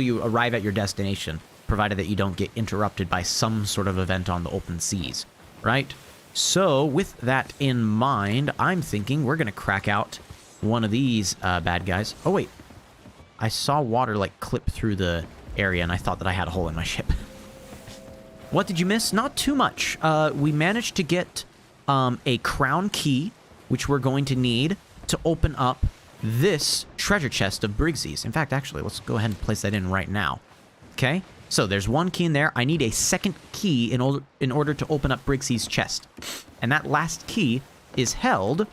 you arrive at your destination, provided that you don't get interrupted by some sort of event on the open seas, right? So, with that in mind, I'm thinking we're going to crack out one of these bad guys. Oh, wait. I saw water, like, clip through the area, and I thought that I had a hole in my ship. What did you miss? Not too much. We managed to get a crown key, which we're going to need to open up this treasure chest of Briggsy's. In fact, actually, let's go ahead and place that in right now. Okay? So there's one key in there. I need a second key in order to open up Briggsy's chest. And that last key is held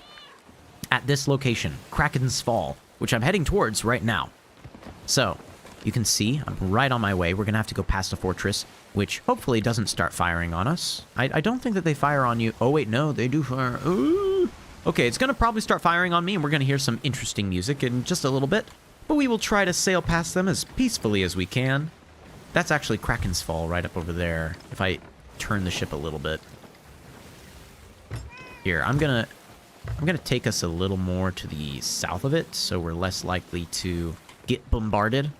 at this location, Kraken's Fall, which I'm heading towards right now. So, you can see I'm right on my way. We're going to have to go past a fortress, which hopefully doesn't start firing on us. I don't think that they fire on you. Oh, wait, no, they do fire. Ooh. Okay, it's going to probably start firing on me, and we're going to hear some interesting music in just a little bit. But we will try to sail past them as peacefully as we can. That's actually Kraken's Fall right up over there, if I turn the ship a little bit. Here, I'm gonna take us a little more to the south of it, so we're less likely to get bombarded.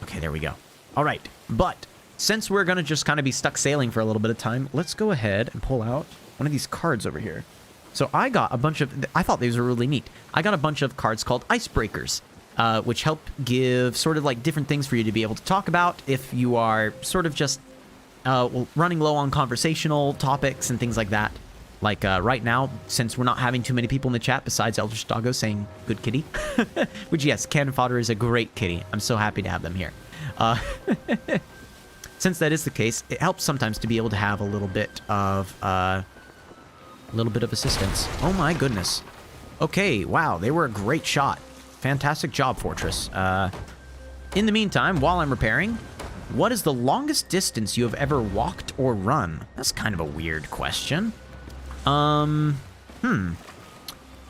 Okay, there we go. All right, but since we're gonna just kind of be stuck sailing for a little bit of time, let's go ahead and pull out one of these cards over here. So I got a bunch of, I thought these were really neat. I got a bunch of cards called icebreakers, which help give sort of like different things for you to be able to talk about if you are sort of just running low on conversational topics and things like that. Like right now, since we're not having too many people in the chat besides Eldritch Doggo saying good kitty, which yes, Cannon Fodder is a great kitty. I'm so happy to have them here. Since that is the case, it helps sometimes to be able to have a little bit of assistance. Oh my goodness. Okay, wow, they were a great shot. Fantastic job, Fortress. In the meantime, while I'm repairing, what is the longest distance you have ever walked or run? That's kind of a weird question. You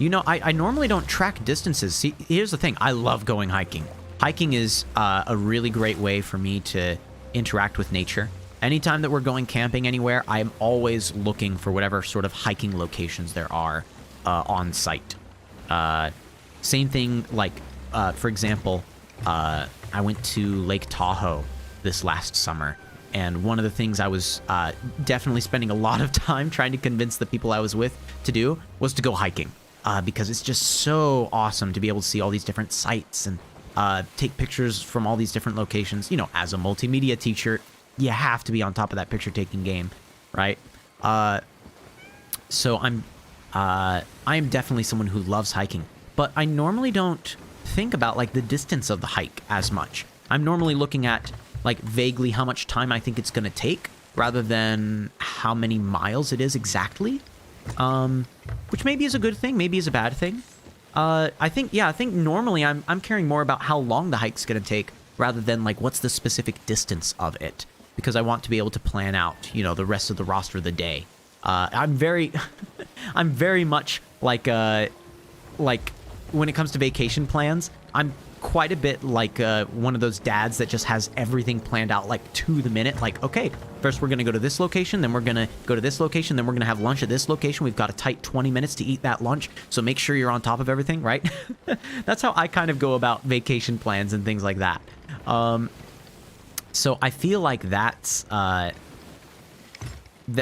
know, I normally don't track distances. See, here's the thing. I love going hiking. Hiking is a really great way for me to interact with nature. Anytime that we're going camping anywhere, I'm always looking for whatever sort of hiking locations there are on site. Same thing, like, for example, I went to Lake Tahoe this last summer. And one of the things I was definitely spending a lot of time trying to convince the people I was with to do was to go hiking. Because it's just so awesome to be able to see all these different sites and take pictures from all these different locations. You know, as a multimedia teacher, you have to be on top of that picture-taking game, right? So I am definitely someone who loves hiking, but I normally don't think about like the distance of the hike as much. I'm normally looking at like vaguely how much time I think it's going to take rather than how many miles it is exactly. Which maybe is a good thing, maybe is a bad thing. I think normally I'm caring more about how long the hike's going to take rather than like what's the specific distance of it, because I want to be able to plan out, you know, the rest of the roster of the day. I'm very I'm very much like when it comes to vacation plans, I'm quite a bit like one of those dads that just has everything planned out like to the minute. Like, okay, first we're going to go to this location, then we're going to go to this location, then we're going to have lunch at this location. We've got a tight 20 minutes to eat that lunch, so make sure you're on top of everything, right? That's how I kind of go about vacation plans and things like that. So I feel like that's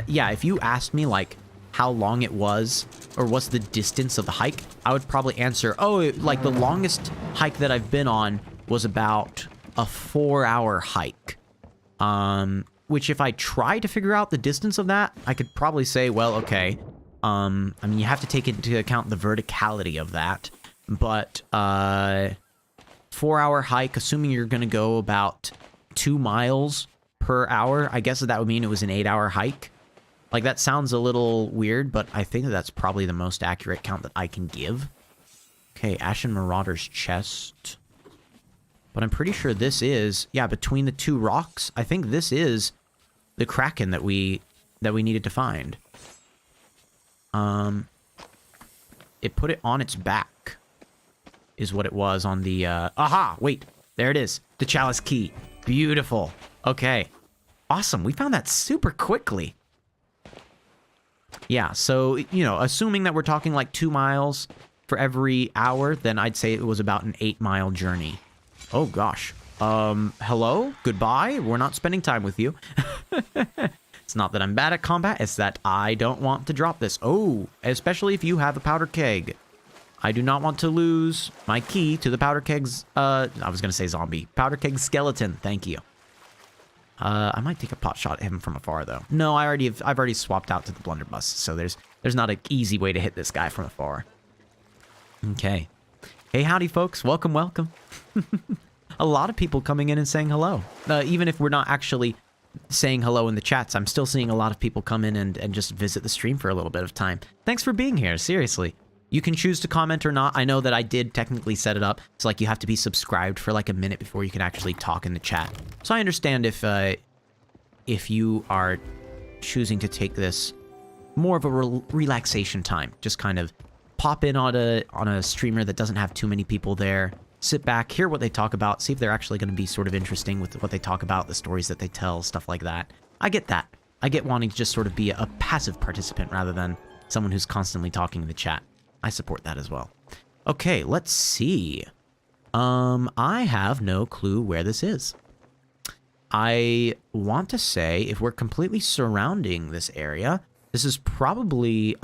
yeah, if you asked me like how long it was or what's the distance of the hike, I would probably answer, oh, like the longest hike that I've been on was about a 4-hour hike. Which if I try to figure out the distance of that, I could probably say, well, okay. I mean, you have to take into account the verticality of that, but 4-hour hike, assuming you're going to go about 2 miles per hour, I guess that would mean it was an 8-hour hike. Like, that sounds a little weird, but I think that that's probably the most accurate count that I can give. Okay, Ashen Marauder's chest. But I'm pretty sure this is, yeah, between the two rocks, I think this is the Kraken that we needed to find. It put it on its back, is what it was on the, aha, wait, there it is. The Chalice Key. Beautiful. Okay. Awesome, we found that super quickly. Yeah, so, you know, assuming that we're talking like 2 miles for every hour, then I'd say it was about an 8-mile journey. Oh, gosh. Hello? Goodbye? We're not spending time with you. It's not that I'm bad at combat, it's that I don't want to drop this. Oh, especially if you have a powder keg. I do not want to lose my key to the powder keg's, I was going to say zombie. Powder keg skeleton, thank you. I might take a pot shot at him from afar, though. No, I've already swapped out to the blunderbuss, so there's not an easy way to hit this guy from afar. Okay. Hey, howdy, folks. Welcome, welcome. A lot of people coming in and saying hello. Even if we're not actually saying hello in the chats, I'm still seeing a lot of people come in and just visit the stream for a little bit of time. Thanks for being here, seriously. You can choose to comment or not. I know that I did technically set it up. It's like you have to be subscribed for like a minute before you can actually talk in the chat. So I understand if you are choosing to take this more of a relaxation time. Just kind of pop in on a streamer that doesn't have too many people there. Sit back, hear what they talk about, see if they're actually going to be sort of interesting with what they talk about, the stories that they tell, stuff like that. I get that. I get wanting to just sort of be a passive participant rather than someone who's constantly talking in the chat. I support that as well. Okay, let's see. I have no clue where this is. I want to say if we're completely surrounding this area, this is probably,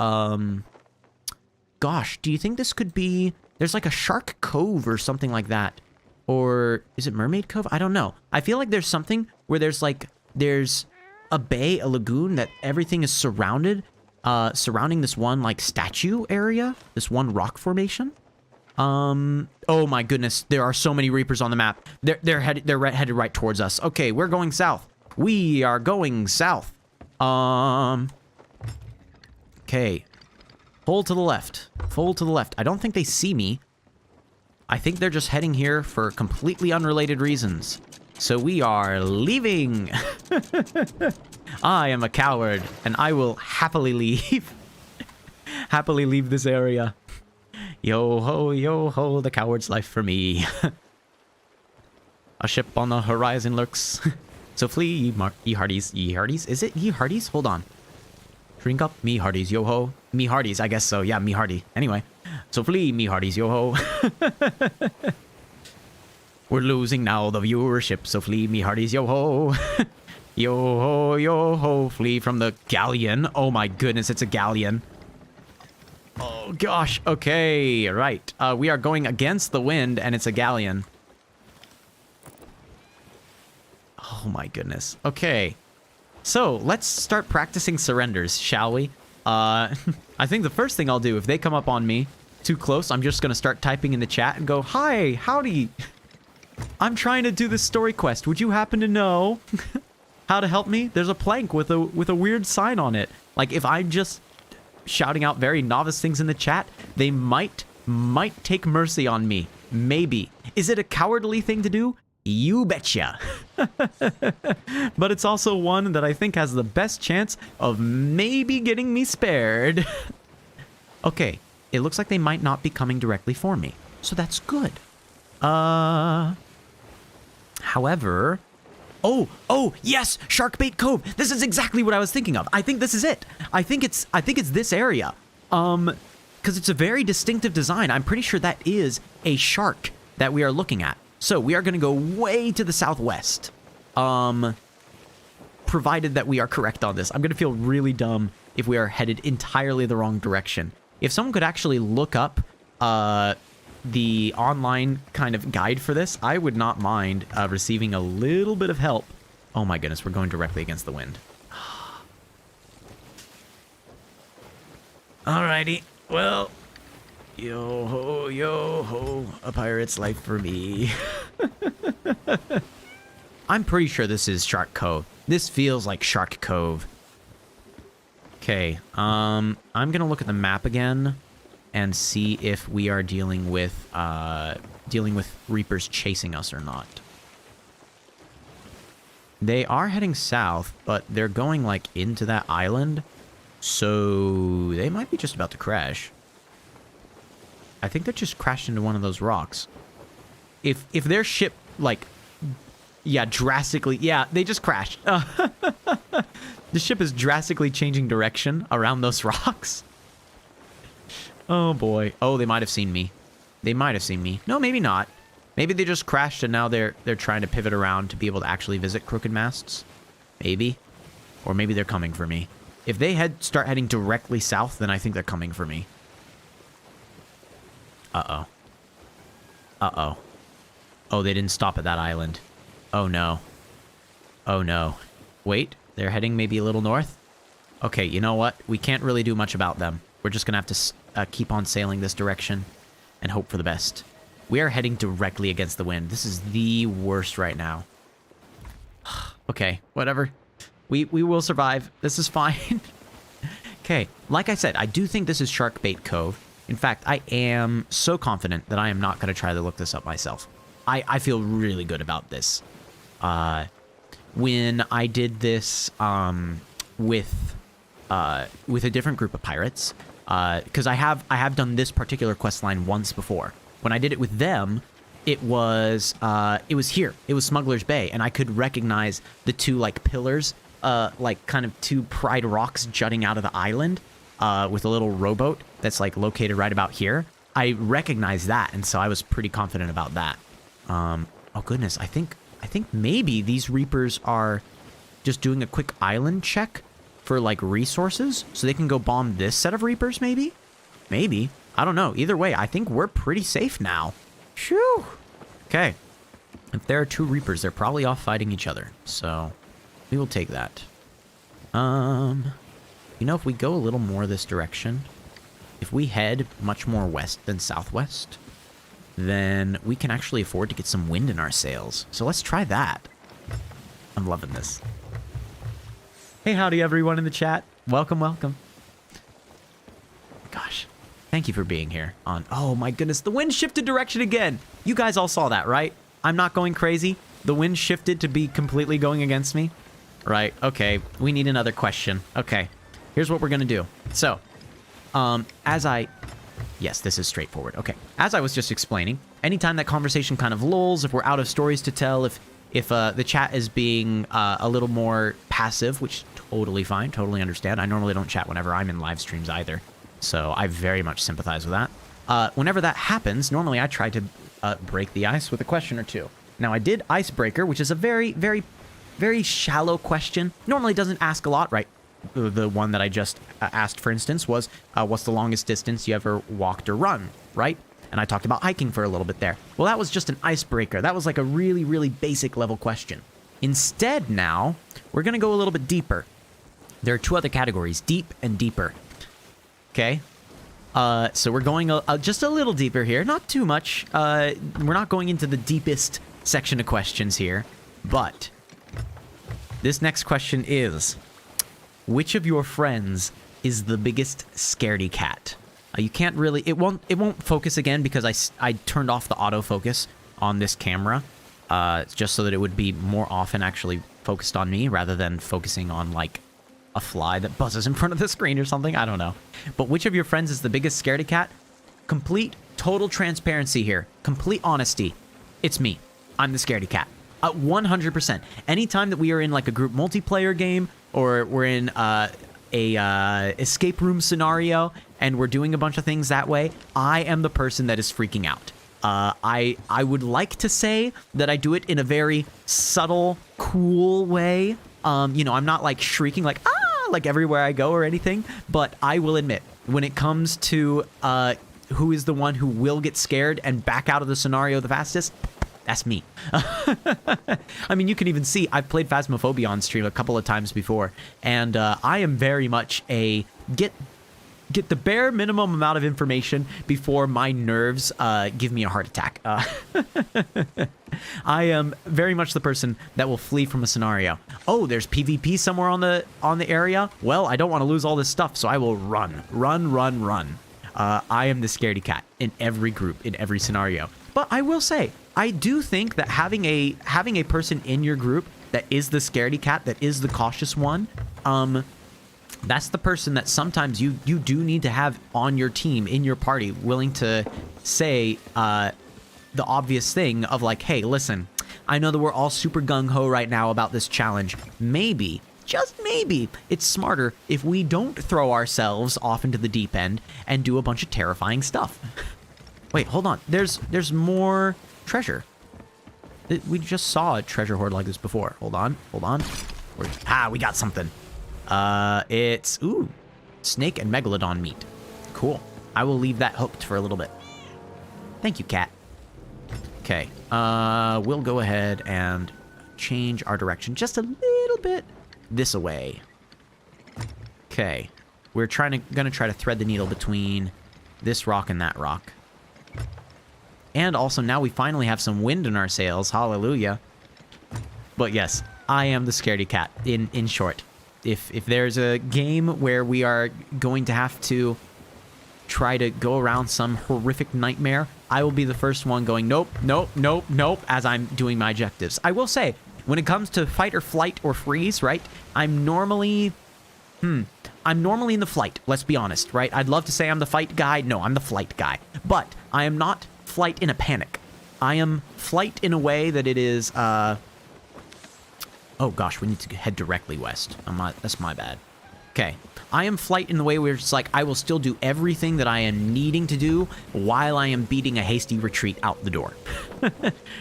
gosh, do you think this could be, there's like a Shark Cove or something like that. Or is it Mermaid Cove? I don't know. I feel like there's something where there's a bay, a lagoon that everything is surrounded, surrounding this one like statue area, this one rock formation. Oh my goodness, there are so many Reapers on the map. They're headed right towards us. Okay, we're going south. We are going south. Okay. Fold to the left. Fold to the left. I don't think they see me. I think they're just heading here for completely unrelated reasons. So we are leaving. I am a coward, and I will happily leave. Happily leave this area. Yo ho, the coward's life for me. A ship on the horizon lurks. So flee, ye hearties. Ye hearties? Is it ye hearties? Hold on. Shrink up, me hearties, yo ho. Me hearties, I guess so. Yeah, me hearty. Anyway. So flee, me hearties, yo ho. We're losing now the viewership, so flee, me hearties, yo ho. Yo ho, flee from the galleon. Oh my goodness, it's a galleon. Oh gosh, okay, right. We are going against the wind, and it's a galleon. Oh my goodness. Okay. So, let's start practicing surrenders, shall we? I think the first thing I'll do, if they come up on me too close, I'm just going to start typing in the chat and go, hi, howdy. I'm trying to do this story quest. Would you happen to know how to help me? There's a plank with a weird sign on it. Like, if I'm just shouting out very novice things in the chat, they might take mercy on me. Maybe. Is it a cowardly thing to do? You betcha. But it's also one that I think has the best chance of maybe getting me spared. Okay, it looks like they might not be coming directly for me, so that's good. However, oh, yes, Sharkbait Cove. This is exactly what I was thinking of. I think this is it. I think it's this area. Because it's a very distinctive design. I'm pretty sure that is a shark that we are looking at. So we are going to go way to the southwest. Provided that we are correct on this. I'm going to feel really dumb if we are headed entirely the wrong direction. If someone could actually look up the online kind of guide for this, I would not mind receiving a little bit of help. Oh my goodness, we're going directly against the wind. Alrighty, well, yo ho, a pirate's life for me. I'm pretty sure this is Shark Cove. This feels like Shark Cove. Okay, I'm gonna look at the map again and see if we are dealing with Reapers chasing us or not. They are heading south, but they're going like into that island, so they might be just about to crash. I think they just crashed into one of those rocks. If their ship like, yeah, drastically, yeah, they just crashed. The ship is drastically changing direction around those rocks. Oh boy. Oh, they might have seen me. They might have seen me. No, maybe not. Maybe they just crashed and now they're trying to pivot around to be able to actually visit Crooked Masts. Maybe. Or maybe they're coming for me. If they start heading directly south, then I think they're coming for me. Uh-oh. Uh-oh. Oh, they didn't stop at that island. Oh no. Oh no. Wait, they're heading maybe a little north? Okay, you know what? We can't really do much about them. We're just gonna have to keep on sailing this direction and hope for the best. We are heading directly against the wind. This is the worst right now. Okay, whatever. We will survive. This is fine. Okay, like I said, I do think this is Sharkbait Cove. In fact, I am so confident that I am not going to try to look this up myself. I feel really good about this. When I did this with a different group of pirates, because I have done this particular quest line once before. When I did it with them, it was here. It was Smuggler's Bay, and I could recognize the two like pillars, like kind of two pride rocks jutting out of the island, with a little rowboat that's like located right about here. I recognized that, and so I was pretty confident about that. Oh goodness, I think maybe these Reapers are just doing a quick island check for like resources, so they can go bomb this set of Reapers. Maybe. I don't know. Either way, I think we're pretty safe now. Phew. Okay. If there are two Reapers, they're probably off fighting each other. So we will take that. You know, if we go a little more this direction, if we head much more west than southwest, then we can actually afford to get some wind in our sails. So let's try that. I'm loving this. Hey, howdy everyone in the chat. Welcome, welcome. Gosh. Thank you for being here on... Oh my goodness, the wind shifted direction again. You guys all saw that, right? I'm not going crazy. The wind shifted to be completely going against me. Right, okay. We need another question. Okay, here's what we're gonna do. So, Yes, this is straightforward. Okay, as I was just explaining, anytime that conversation kind of lulls, if we're out of stories to tell, if the chat is being a little more passive, which totally fine, totally understand. I normally don't chat whenever I'm in live streams either. So I very much sympathize with that. Whenever that happens, normally I try to break the ice with a question or two. Now, I did Icebreaker, which is a very, very, very shallow question. Normally doesn't ask a lot, right? The one that I just asked, for instance, was, what's the longest distance you ever walked or run, right? And I talked about hiking for a little bit there. Well, that was just an icebreaker. That was like a really, really basic level question. Instead now, we're going to go a little bit deeper. There are two other categories, deep and deeper. Okay. So we're going just a little deeper here. Not too much. We're not going into the deepest section of questions here. But this next question is, which of your friends is the biggest scaredy cat? You can't really... It won't focus again because I turned off the autofocus on this camera. Just so that it would be more often actually focused on me rather than focusing on, like, a fly that buzzes in front of the screen or something. I don't know. But which of your friends is the biggest scaredy cat? Complete, total transparency here. Complete honesty. It's me. I'm the scaredy cat. 100%. Anytime that we are in, like, a group multiplayer game or we're in a escape room scenario and we're doing a bunch of things that way, I am the person that is freaking out. I would like to say that I do it in a very subtle, cool way. You know, I'm not like shrieking like, ah, like everywhere I go or anything, but I will admit, when it comes to who is the one who will get scared and back out of the scenario the fastest, that's me. I mean, you can even see I've played Phasmophobia on stream a couple of times before, and I am very much a get the bare minimum amount of information before my nerves give me a heart attack. I am very much the person that will flee from a scenario. Oh, there's PvP somewhere on the area? Well, I don't want to lose all this stuff, so I will run. I am the scaredy cat in every group, in every scenario. But I will say, I do think that having a person in your group that is the scaredy cat, that is the cautious one, that's the person that sometimes you do need to have on your team, in your party, willing to say the obvious thing of like, hey, listen, I know that we're all super gung-ho right now about this challenge. Maybe, just maybe, it's smarter if we don't throw ourselves off into the deep end and do a bunch of terrifying stuff. Wait, hold on. There's more treasure. We just saw a treasure hoard like this before. Hold on. We got something. It's, ooh, snake and megalodon meat. Cool. I will leave that hooked for a little bit. Thank you, cat. Okay, we'll go ahead and change our direction just a little bit this way. Okay, we're gonna try to thread the needle between this rock and that rock. And also now we finally have some wind in our sails. Hallelujah. But yes, I am the scaredy cat, in short. If there's a game where we are going to have to try to go around some horrific nightmare, I will be the first one going, nope, as I'm doing my objectives. I will say, when it comes to fight or flight or freeze, right, I'm normally in the flight, let's be honest, right? I'd love to say I'm the fight guy. No, I'm the flight guy. But I am not flight in a panic. I am flight in a way that it is, oh gosh, we need to head directly west. That's my bad. Okay. I am flight in the way where it's like I will still do everything that I am needing to do while I am beating a hasty retreat out the door.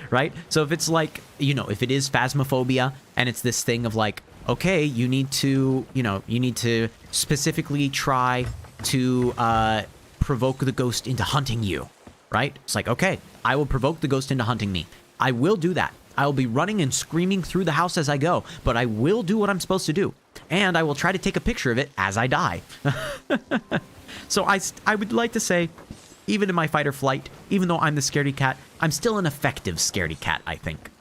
Right? So if it's like, you know, if it is Phasmophobia and it's this thing of like, okay, you need to specifically try to provoke the ghost into hunting you, right? It's like, okay, I will provoke the ghost into hunting me. I will do that. I will be running and screaming through the house as I go, but I will do what I'm supposed to do. And I will try to take a picture of it as I die. So I would like to say, even in my fight or flight, even though I'm the scaredy cat, I'm still an effective scaredy cat, I think.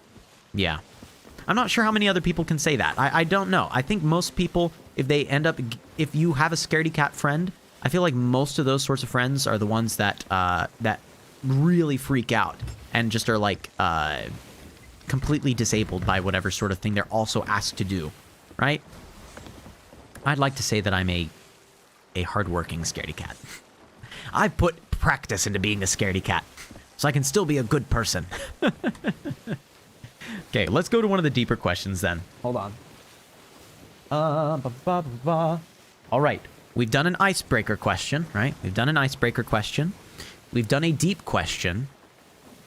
Yeah. I'm not sure how many other people can say that. I don't know. I think most people, if you have a scaredy cat friend, I feel like most of those sorts of friends are the ones that really freak out and just are like completely disabled by whatever sort of thing they're also asked to do, right? I'd like to say that I'm a hardworking scaredy cat. I've put practice into being a scaredy cat, so I can still be a good person. Okay, let's go to one of the deeper questions then. Hold on. All right, we've done an icebreaker question, right? We've done an icebreaker question. We've done a deep question.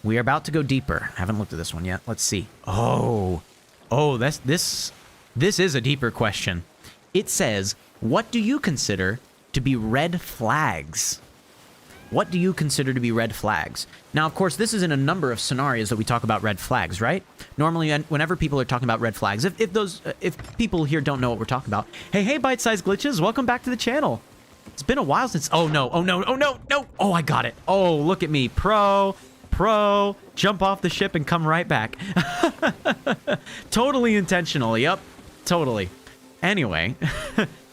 We are about to go deeper. I haven't looked at this one yet. Let's see. Oh, this is a deeper question. It says, what do you consider to be red flags? What do you consider to be red flags? Now, of course, this is in a number of scenarios that we talk about red flags, right? Normally, whenever people are talking about red flags, if people here don't know what we're talking about, hey, bite-sized glitches, welcome back to the channel. It's been a while since... Oh, no. Oh, no. Oh, no. No. Oh, I got it. Oh, look at me. Pro. Jump off the ship and come right back. Totally intentional. Yep. Totally. Anyway.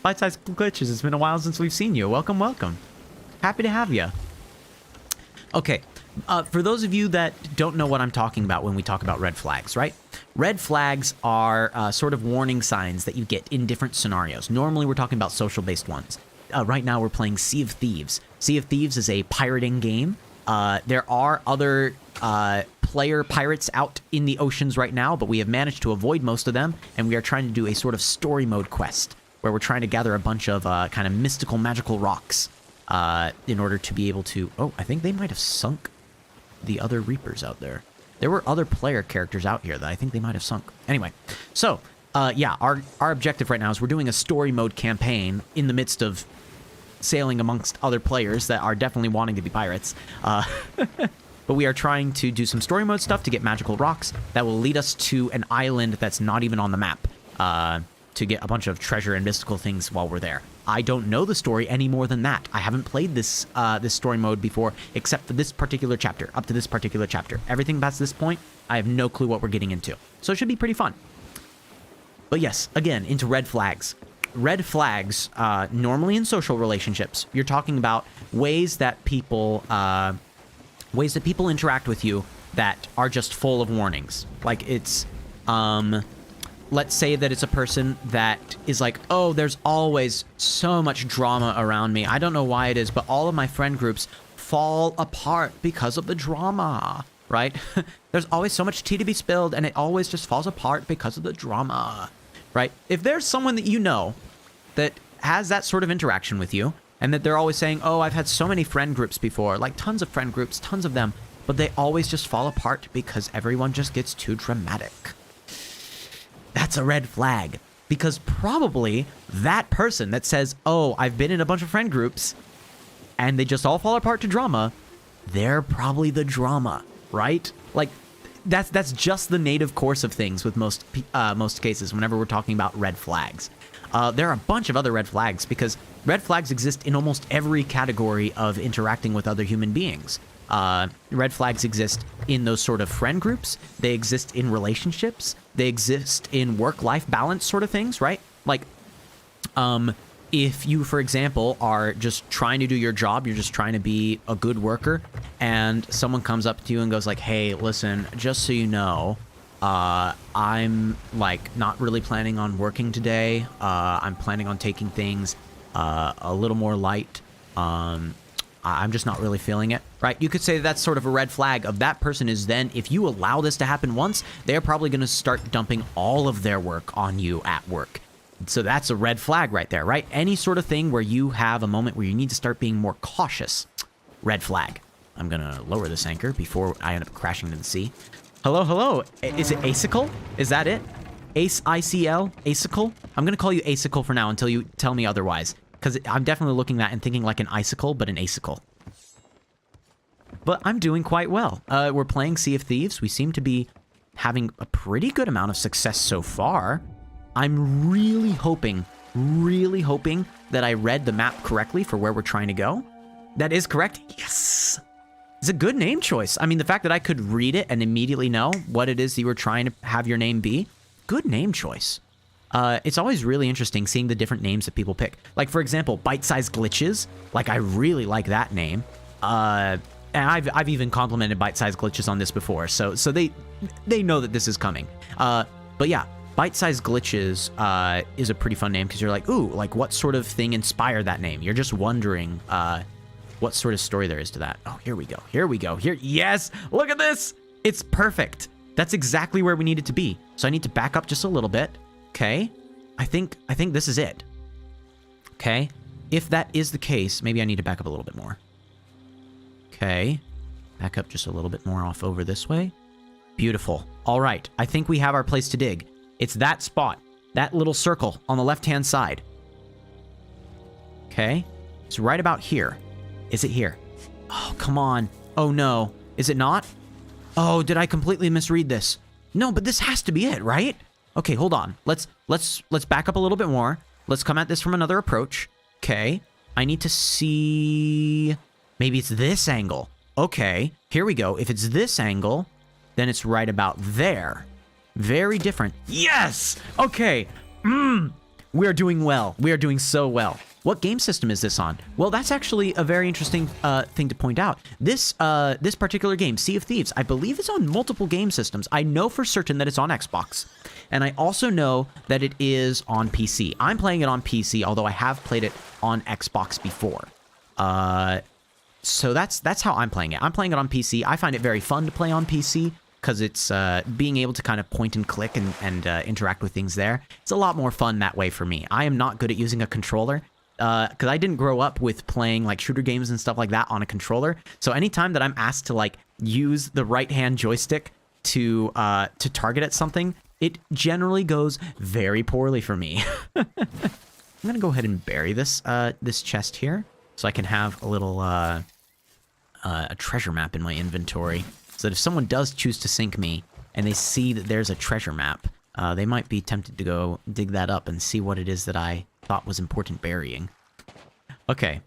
Bite-sized glitches. It's been a while since we've seen you. Welcome, welcome. Happy to have you. Okay. For those of you that don't know what I'm talking about when we talk about red flags, right? Red flags are sort of warning signs that you get in different scenarios. Normally, we're talking about social-based ones. Right now, we're playing Sea of Thieves. Sea of Thieves is a pirating game. There are other player pirates out in the oceans right now, but we have managed to avoid most of them, and we are trying to do a sort of story mode quest where we're trying to gather a bunch of kind of mystical, magical rocks in order to be able to... Oh, I think they might have sunk the other Reapers out there. There were other player characters out here that I think they might have sunk. Anyway, so, yeah, our objective right now is we're doing a story mode campaign in the midst of sailing amongst other players that are definitely wanting to be pirates. But we are trying to do some story mode stuff to get magical rocks that will lead us to an island that's not even on the map to get a bunch of treasure and mystical things while we're there. I don't know the story any more than that. I haven't played this this story mode before, except for this particular chapter, up to this particular chapter. Everything past this point, I have no clue what we're getting into. So it should be pretty fun. But yes, again, into red flags. Red flags, normally in social relationships, you're talking about ways that people interact with you that are just full of warnings. Like it's, let's say that it's a person that is like, oh, there's always so much drama around me. I don't know why it is, but all of my friend groups fall apart because of the drama, right? There's always so much tea to be spilled, and it always just falls apart because of the drama, right? If there's someone that you know that has that sort of interaction with you, and that they're always saying, oh, I've had so many friend groups before, like tons of friend groups, tons of them, but they always just fall apart because everyone just gets too dramatic. That's a red flag, because probably that person that says, oh, I've been in a bunch of friend groups and they just all fall apart to drama, they're probably the drama, right? Like that's just the native course of things with most cases whenever we're talking about red flags. There are a bunch of other red flags because red flags exist in almost every category of interacting with other human beings. Red flags exist in those sort of friend groups. They exist in relationships. They exist in work-life balance sort of things, right? Like, if you, for example, are just trying to do your job, you're just trying to be a good worker, and someone comes up to you and goes like, hey, listen, just so you know, I'm like not really planning on working today. I'm planning on taking things a little more light. I'm just not really feeling it, right? You could say that's sort of a red flag of that person is then, if you allow this to happen once, they're probably going to start dumping all of their work on you at work. So that's a red flag right there, right? Any sort of thing where you have a moment where you need to start being more cautious, red flag. I'm going to lower this anchor before I end up crashing into the sea. Hello, hello. Is it Acicle? Is that it? Ace-I-C-L? Acicle? I'm going to call you Acicle for now until you tell me otherwise. Because I'm definitely looking at that and thinking like an icicle, but an acicle. But I'm doing quite well. We're playing Sea of Thieves. We seem to be having a pretty good amount of success so far. I'm really hoping that I read the map correctly for where we're trying to go. That is correct. Yes! It's a good name choice. I mean, the fact that I could read it and immediately know what it is that you were trying to have your name be, good name choice. It's always really interesting seeing the different names that people pick. Like, for example, Bite-Sized Glitches. Like, I really like that name. And I've even complimented Bite-Sized Glitches on this before, so they know that this is coming. But yeah, Bite-Sized Glitches is a pretty fun name because you're like, ooh, like what sort of thing inspired that name? You're just wondering what sort of story there is to that. Oh, here we go. Here we go. Here, yes! Look at this! It's perfect. That's exactly where we need it to be. So I need to back up just a little bit. Okay, I think this is it. Okay, if that is the case, maybe I need to back up a little bit more. Okay, back up just a little bit more off over this way. Beautiful. All right, I think we have our place to dig. It's that spot, that little circle on the left-hand side. Okay, it's right about here. Is it here? Oh, come on. Oh, no. Is it not? Oh, did I completely misread this? No, but this has to be it, right? Okay, hold on. Let's back up a little bit more. Let's come at this from another approach. Okay. I need to see... Maybe it's this angle. Okay, here we go. If it's this angle, then it's right about there. Very different. Yes! Okay. We are doing well. We are doing so well. What game system is this on? Well, that's actually a very interesting thing to point out. This particular game, Sea of Thieves, I believe is on multiple game systems. I know for certain that it's on Xbox. And I also know that it is on PC. I'm playing it on PC, although I have played it on Xbox before. So that's how I'm playing it. I'm playing it on PC. I find it very fun to play on PC because it's being able to kind of point and click and interact with things there. It's a lot more fun that way for me. I am not good at using a controller because I didn't grow up with playing like shooter games and stuff like that on a controller. So anytime that I'm asked to like use the right-hand joystick to target at something, it generally goes very poorly for me. I'm gonna go ahead and bury this this chest here so I can have a little a treasure map in my inventory. So that if someone does choose to sink me and they see that there's a treasure map, they might be tempted to go dig that up and see what it is that I thought was important burying. Okay,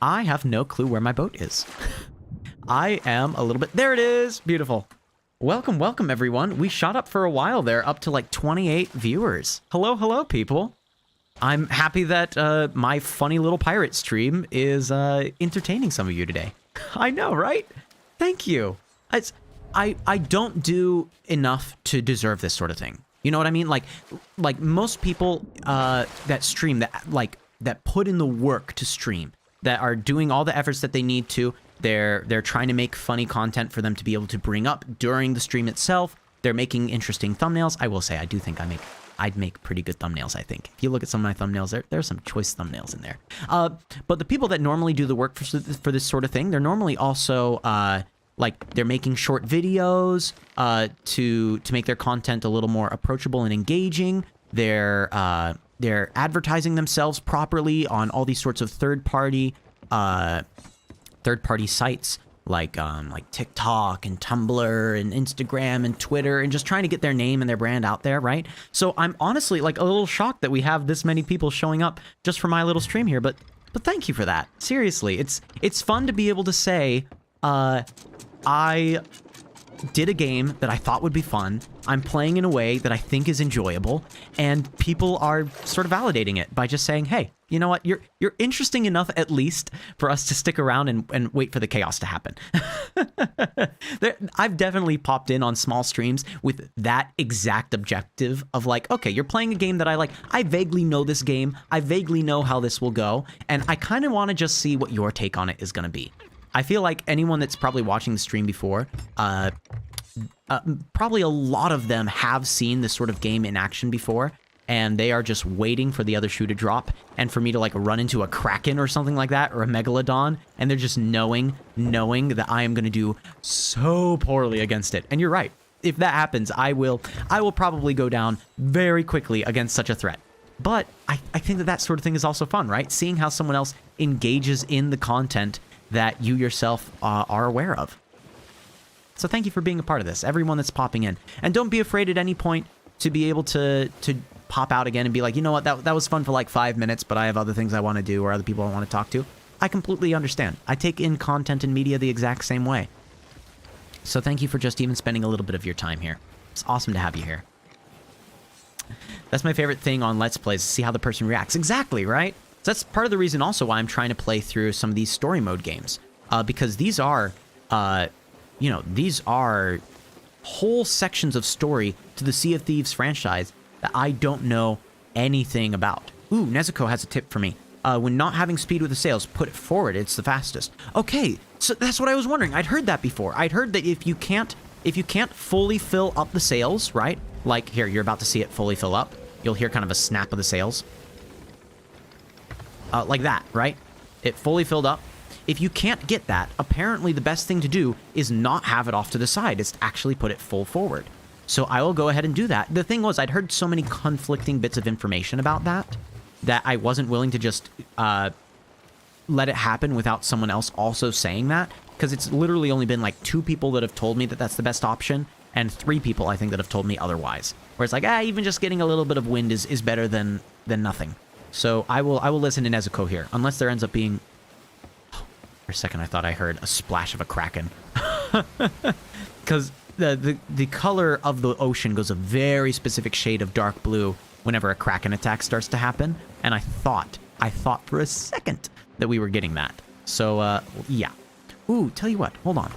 I have no clue where my boat is. I am a little bit... There it is! Beautiful. Welcome, welcome, everyone. We shot up for a while there, up to like 28 viewers. Hello, hello, people. I'm happy that my funny little pirate stream is entertaining some of you today. I know, right? Thank you. I don't do enough to deserve this sort of thing. You know what I mean? Like most people that stream, that put in the work to stream, that are doing all the efforts that they need to. They're trying to make funny content for them to be able to bring up during the stream itself. They're making interesting thumbnails. I will say, I do think I'd make pretty good thumbnails, I think. If you look at some of my thumbnails, there's some choice thumbnails in there. But the people that normally do the work for this sort of thing, they're normally also... like they're making short videos to make their content a little more approachable and engaging. They're advertising themselves properly on all these sorts of third-party sites like TikTok and Tumblr and Instagram and Twitter, and just trying to get their name and their brand out there, right? So I'm honestly like a little shocked that we have this many people showing up just for my little stream here, but thank you for that. Seriously, it's fun to be able to say, I did a game that I thought would be fun. I'm playing in a way that I think is enjoyable, and people are sort of validating it by just saying, hey, you know what? You're interesting enough, at least, for us to stick around and wait for the chaos to happen. I've definitely popped in on small streams with that exact objective of like, okay, you're playing a game that I like. I vaguely know this game. I vaguely know how this will go, and I kind of want to just see what your take on it is going to be. I feel like anyone that's probably watching the stream before, probably a lot of them have seen this sort of game in action before, and they are just waiting for the other shoe to drop and for me to like run into a Kraken or something like that, or a Megalodon, and they're just knowing that I am going to do so poorly against it. And you're right. If that happens, I will probably go down very quickly against such a threat. But I think that sort of thing is also fun, right? Seeing how someone else engages in the content that you yourself are aware of. So thank you for being a part of this, everyone that's popping in. And don't be afraid at any point to be able to pop out again and be like, you know what, that was fun for like 5 minutes, but I have other things I want to do or other people I want to talk to. I completely understand. I take in content and media the exact same way. So thank you for just even spending a little bit of your time here. It's awesome to have you here. That's my favorite thing on Let's Plays, see how the person reacts. Exactly, right? So that's part of the reason also why I'm trying to play through some of these story mode games. Because these are, these are whole sections of story to the Sea of Thieves franchise that I don't know anything about. Ooh, Nezuko has a tip for me. When not having speed with the sails, put it forward, it's the fastest. Okay, so that's what I was wondering. I'd heard that before. I'd heard that if you can't fully fill up the sails, right? Like here, you're about to see it fully fill up. You'll hear kind of a snap of the sails. Like that, right? It fully filled up. If you can't get that, apparently the best thing to do is not have it off to the side. It's to actually put it full forward. So I will go ahead and do that. The thing was, I'd heard so many conflicting bits of information about that I wasn't willing to just let it happen without someone else also saying that. Because it's literally only been like 2 people that have told me that that's the best option, and 3 people, I think, that have told me otherwise. Where it's like, even just getting a little bit of wind is better than nothing. So I will listen to Nezuko here, unless there ends up being... For a second, I thought I heard a splash of a kraken. Because the color of the ocean goes a very specific shade of dark blue whenever a kraken attack starts to happen. And I thought for a second that we were getting that. So, yeah. Ooh, tell you what. Hold on.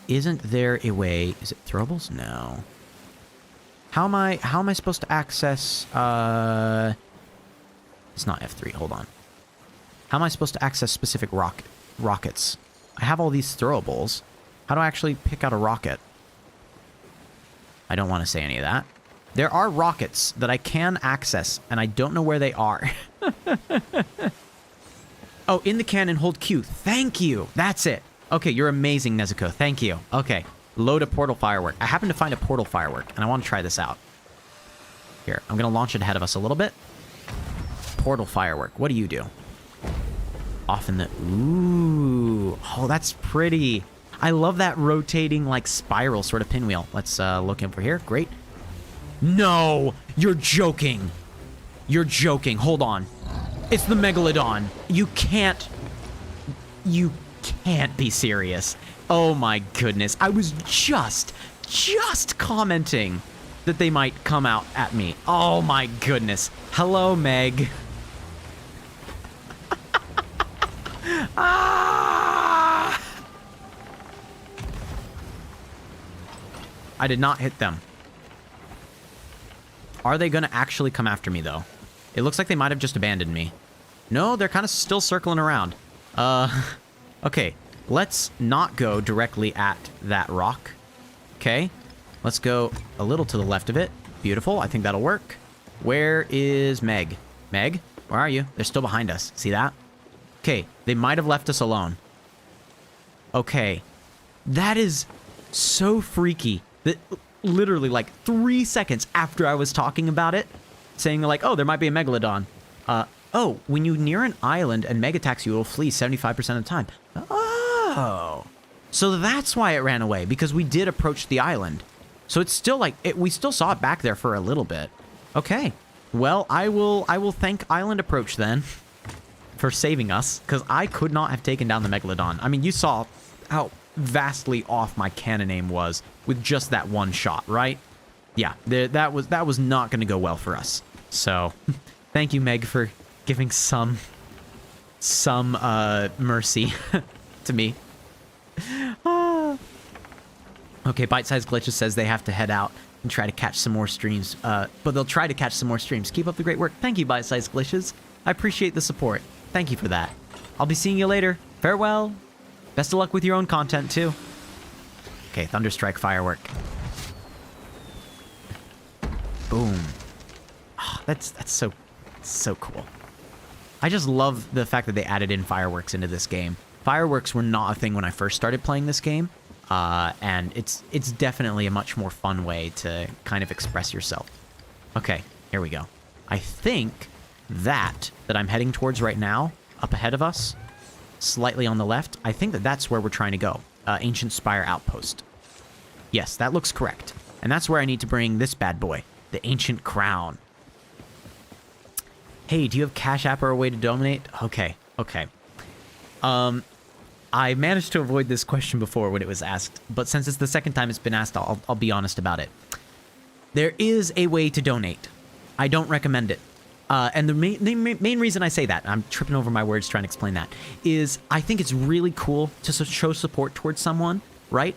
Isn't there a way... Is it throwables? No. How am I supposed to access... It's not F3. Hold on. How am I supposed to access specific rockets? I have all these throwables. How do I actually pick out a rocket? I don't want to say any of that. There are rockets that I can access, and I don't know where they are. Oh, in the cannon, hold Q. Thank you. That's it. Okay, you're amazing, Nezuko. Thank you. Okay, load a portal firework. I happen to find a portal firework, and I want to try this out. Here, I'm going to launch it ahead of us a little bit. Portal firework. What do you do? Off in the... Ooh. Oh, that's pretty. I love that rotating, like, spiral sort of pinwheel. Let's look in for here. Great. No! You're joking. You're joking. Hold on. It's the Megalodon. You can't be serious. Oh my goodness. I was just commenting that they might come out at me. Oh my goodness. Hello, Meg. Ah! I did not hit them. Are they going to actually come after me, though? It looks like they might have just abandoned me. No, they're kind of still circling around. Okay. Let's not go directly at that rock. Okay. Let's go a little to the left of it. Beautiful. I think that'll work. Where is Meg? Meg? Where are you? They're still behind us. See that? Okay. They might have left us alone. Okay. That is so freaky. That literally like 3 seconds after I was talking about it, saying like, oh, there might be a Megalodon. Oh, when you near an island and Meg attacks you, it'll flee 75% of the time. Oh. So that's why it ran away, because we did approach the island. So it's still like, we still saw it back there for a little bit. Okay. Well, I will thank Island Approach then for saving us, because I could not have taken down the Megalodon. I mean, you saw how vastly off my cannon aim was with just that one shot, right? Yeah, that was not going to go well for us. So, thank you, Meg, for giving some mercy to me. Okay, Bite-Sized Glitches says they have to head out and try to catch some more streams. But they'll try to catch some more streams. Keep up the great work. Thank you, Bite-Sized Glitches. I appreciate the support. Thank you for that. I'll be seeing you later. Farewell. Best of luck with your own content, too. Okay, Thunderstrike Firework. Boom. Oh, that's so cool. I just love the fact that they added in fireworks into this game. Fireworks were not a thing when I first started playing this game, and it's definitely a much more fun way to kind of express yourself. Okay, here we go. I think that I'm heading towards right now, up ahead of us, slightly on the left, I think that's where we're trying to go. Ancient Spire Outpost. Yes, that looks correct. And that's where I need to bring this bad boy, the Ancient Crown. Hey, do you have Cash App or a way to donate? Okay. I managed to avoid this question before when it was asked, but since it's the second time it's been asked, I'll be honest about it. There is a way to donate. I don't recommend it. And the main reason I say that, I'm tripping over my words trying to explain that, is I think it's really cool to show support towards someone, right?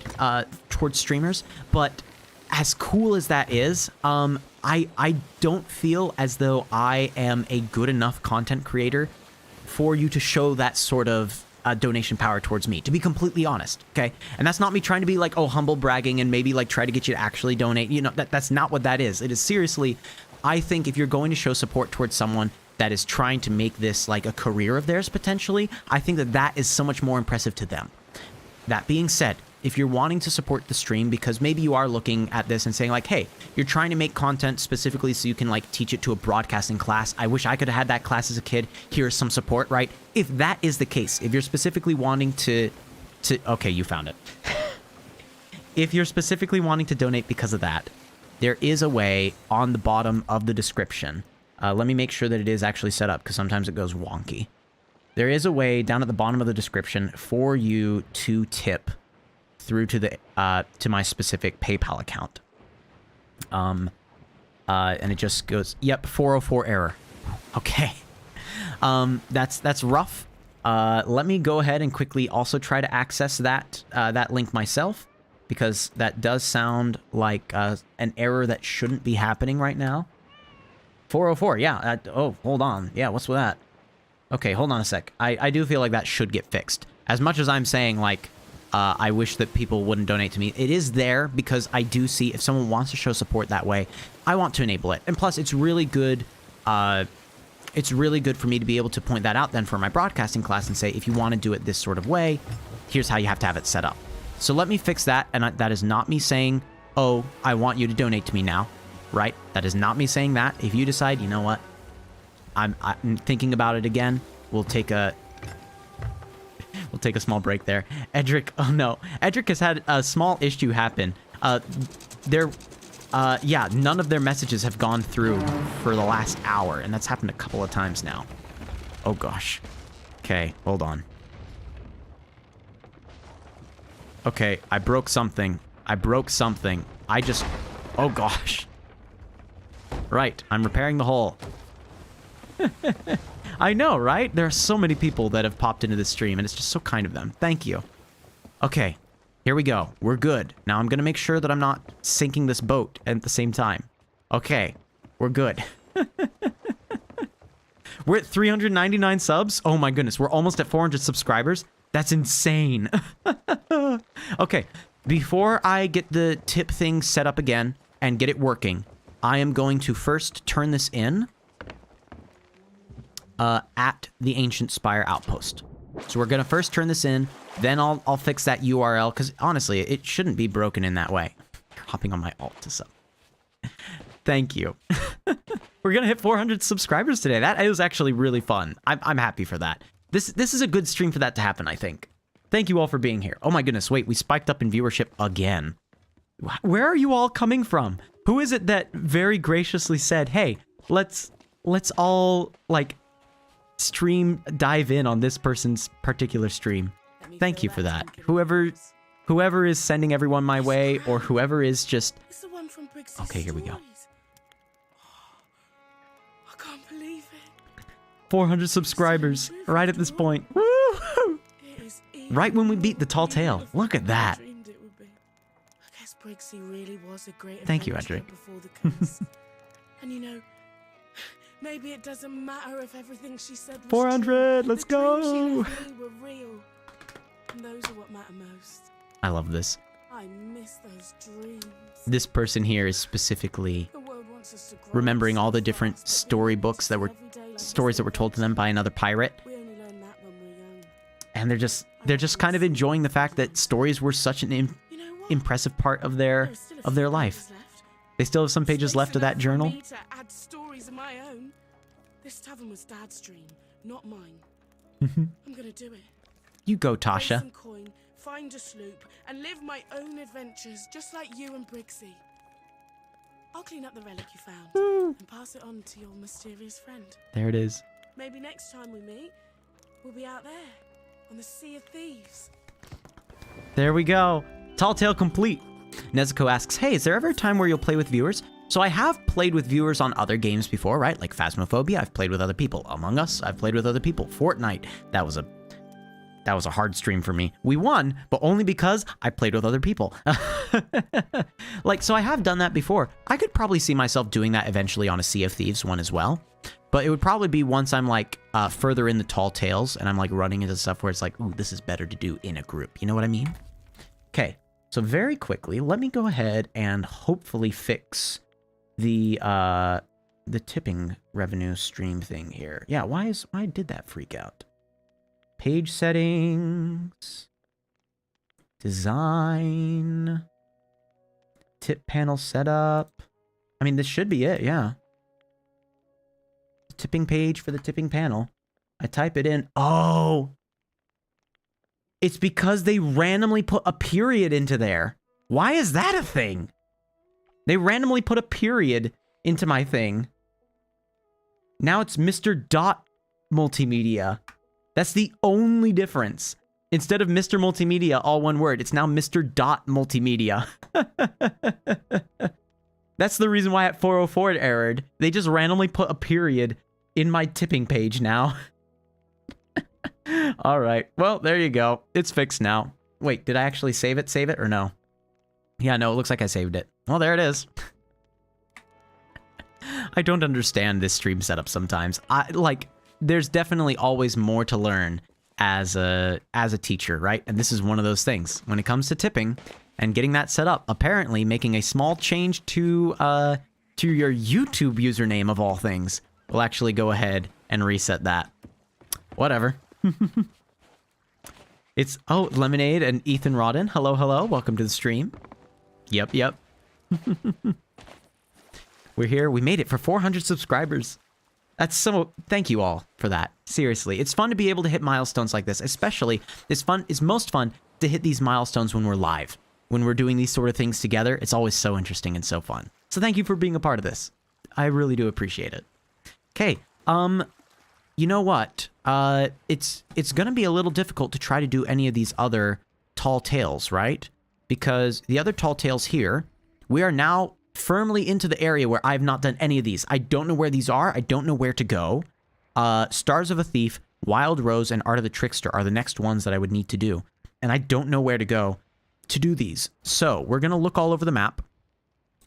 Towards streamers. But as cool as that is, I don't feel as though I am a good enough content creator for you to show that sort of donation power towards me, to be completely honest, okay? And that's not me trying to be like, oh, humble bragging and maybe like try to get you to actually donate. You know, that's not what that is. It is seriously, I think if you're going to show support towards someone that is trying to make this like a career of theirs potentially, I think that is so much more impressive to them. That being said, if you're wanting to support the stream because maybe you are looking at this and saying like, hey, you're trying to make content specifically so you can like teach it to a broadcasting class. I wish I could have had that class as a kid. Here's some support, right? If that is the case, if you're specifically wanting to okay, you found it. If you're specifically wanting to donate because of that, there is a way on the bottom of the description. Let me make sure that it is actually set up, because sometimes it goes wonky. There is a way down at the bottom of the description for you to tip through to the to my specific PayPal account. And it just goes, yep, 404 error. Okay. That's rough. Let me go ahead and quickly also try to access that that link myself, because that does sound like an error that shouldn't be happening right now. 404, yeah. Oh, hold on. Yeah, what's with that? Okay, hold on a sec. I do feel like that should get fixed. As much as I'm saying, like, I wish that people wouldn't donate to me, it is there because I do see if someone wants to show support that way, I want to enable it. And plus, it's really good. It's really good for me to be able to point that out then for my broadcasting class and say, if you want to do it this sort of way, here's how you have to have it set up. So let me fix that. And that is not me saying, oh, I want you to donate to me now, right? That is not me saying that. If you decide, you know what, I'm thinking about it again, we'll take a small break there. Edric, oh no. Edric has had a small issue happen. Yeah, none of their messages have gone through for the last hour, and that's happened a couple of times now. Oh gosh. Okay, hold on. Okay, I broke something. Oh gosh. Right, I'm repairing the hole. I know, right? There are so many people that have popped into this stream, and it's just so kind of them. Thank you. Okay, here we go. We're good. Now I'm going to make sure that I'm not sinking this boat at the same time. Okay, we're good. We're at 399 subs. Oh my goodness, we're almost at 400 subscribers. That's insane. Okay, before I get the tip thing set up again and get it working, I am going to first turn this in at the Ancient Spire Outpost. So we're gonna first turn this in, then I'll fix that URL, because honestly, it shouldn't be broken in that way. You're hopping on my alt to sub. Thank you. We're gonna hit 400 subscribers today. That is actually really fun. I'm happy for that. This is a good stream for that to happen, I think. Thank you all for being here. Oh my goodness, wait, we spiked up in viewership again. Where are you all coming from? Who is it that very graciously said, hey, let's all, like, dive in on this person's particular stream? Thank you for that. Whoever is sending everyone my way, or whoever is just... Okay, here we go. I can't believe it. 400 subscribers right at this point. Woo! Right when we beat the tall tale. Look at that. I guess Briggsy really was a great Thank you, Edric. Before the curse. And you know, maybe it doesn't matter if everything she said was 400, true. let's The dreams she go. left me were real. And those are what matter most. I love this. I miss those dreams. This person here is specifically The world wants us to grow remembering all the so different fast, but storybooks that were every day like stories that were told to them by another pirate, we only learn that when we're young. and they're just kind of enjoying the fact that stories were such an You know what? impressive part of their There's still a few life. pages left. They still have some pages Space left of that enough for journal. me to add stories of my own. This tavern was Dad's dream, not mine. I'm gonna do it. You go, Raise Tasha. some coin, find a sloop, and live my own adventures, just like you and Briggsy. I'll clean up the relic you found and pass it on to your mysterious friend. There it is. Maybe next time we meet, we'll be out there on the Sea of Thieves. There we go. Tall tale complete. Nezuko asks, hey, is there ever a time where you'll play with viewers? So I have played with viewers on other games before, right? Like Phasmophobia, I've played with other people. Among Us, I've played with other people. Fortnite, that was a hard stream for me. We won, but only because I played with other people. Like, so I have done that before. I could probably see myself doing that eventually on a Sea of Thieves one as well. But it would probably be once I'm like further in the tall tales and I'm like running into stuff where it's like, ooh, this is better to do in a group. You know what I mean? Okay, so very quickly, let me go ahead and hopefully fix the tipping revenue stream thing here. Yeah, why did that freak out? Page settings, design, tip panel setup. I mean, this should be it, yeah. The tipping page for the tipping panel. I type it in. Oh, it's because they randomly put a period into there. Why is that a thing? They randomly put a period into my thing. Now it's Mr. Dot Multimedia. That's the only difference. Instead of Mr. Multimedia, all one word, it's now Mr. Dot Multimedia. That's the reason why at 404 it errored. They just randomly put a period in my tipping page now. All right. Well, there you go. It's fixed now. Wait, did I actually save it or no? Yeah, no, it looks like I saved it. Well, there it is. I don't understand this stream setup sometimes. There's definitely always more to learn as a teacher, right? And this is one of those things. When it comes to tipping and getting that set up, apparently making a small change to your YouTube username of all things will actually go ahead and reset that. Whatever. It's, oh, Lemonade and Ethan Rodden. Hello, hello. Welcome to the stream. Yep. We're here. We made it for 400 subscribers. That's so... Thank you all for that. Seriously. It's fun to be able to hit milestones like this. Especially, it's most fun to hit these milestones when we're live. When we're doing these sort of things together, it's always so interesting and so fun. So thank you for being a part of this. I really do appreciate it. Okay, you know what? It's gonna be a little difficult to try to do any of these other tall tales, right? Because the other tall tales here, we are now firmly into the area where I've not done any of these. I don't know where these are. I don't know where to go. Stars of a Thief, Wild Rose, and Art of the Trickster are the next ones that I would need to do. And I don't know where to go to do these. So we're going to look all over the map.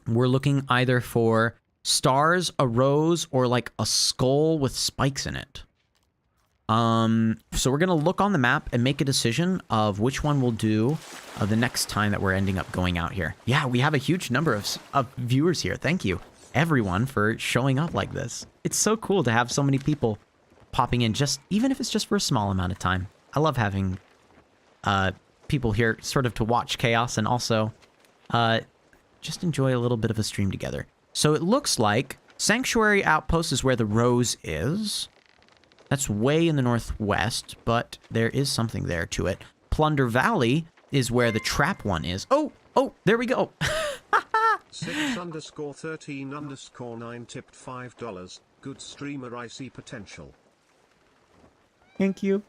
We're looking either for stars, a rose, or like a skull with spikes in it. So we're going to look on the map and make a decision of which one we'll do the next time that we're ending up going out here. Yeah, we have a huge number of viewers here. Thank you, everyone, for showing up like this. It's so cool to have so many people popping in, even if it's just for a small amount of time. I love having people here sort of to watch chaos and also just enjoy a little bit of a stream together. So it looks like Sanctuary Outpost is where the rose is. That's way in the northwest, but there is something there to it. Plunder Valley is where the trap one is. Oh, there we go. 6_13_9 tipped $5. Good streamer, I see potential. Thank you.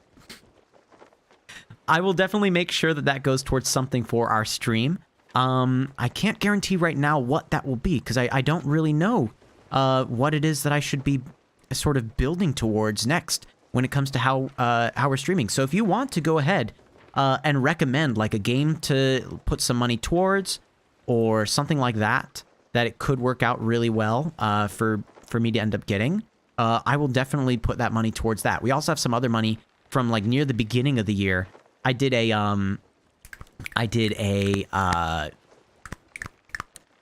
I will definitely make sure that goes towards something for our stream. I can't guarantee right now what that will be, because I don't really know what it is that I should be sort of building towards next when it comes to how we're streaming. So if you want to go ahead and recommend like a game to put some money towards or something like that it could work out really well for me to end up getting, I will definitely put that money towards that. We also have some other money from like near the beginning of the year. I did a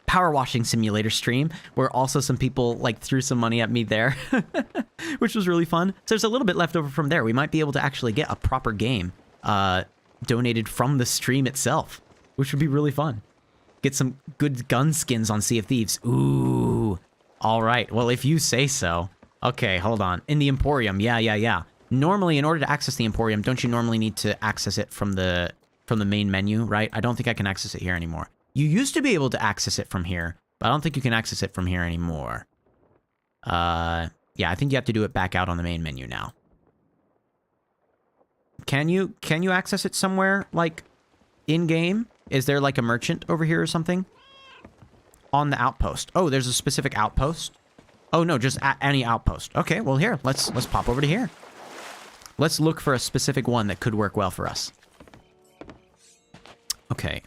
power washing simulator stream where also some people like threw some money at me there, which was really fun. So there's a little bit left over from there. We might be able to actually get a proper game donated from the stream itself, which would be really fun. Get some good gun skins on Sea of Thieves. Ooh. All right. Well, if you say so. Okay, hold on. In the Emporium. Yeah. Normally, in order to access the Emporium, don't you normally need to access it from the main menu, right? I don't think I can access it here anymore. You used to be able to access it from here, but I don't think you can access it from here anymore. Yeah, I think you have to do it back out on the main menu now. Can you access it somewhere, like, in-game? Is there, like, a merchant over here or something? On the outpost. Oh, there's a specific outpost? Oh, no, just any outpost. Okay, well, here, let's pop over to here. Let's look for a specific one that could work well for us. Okay,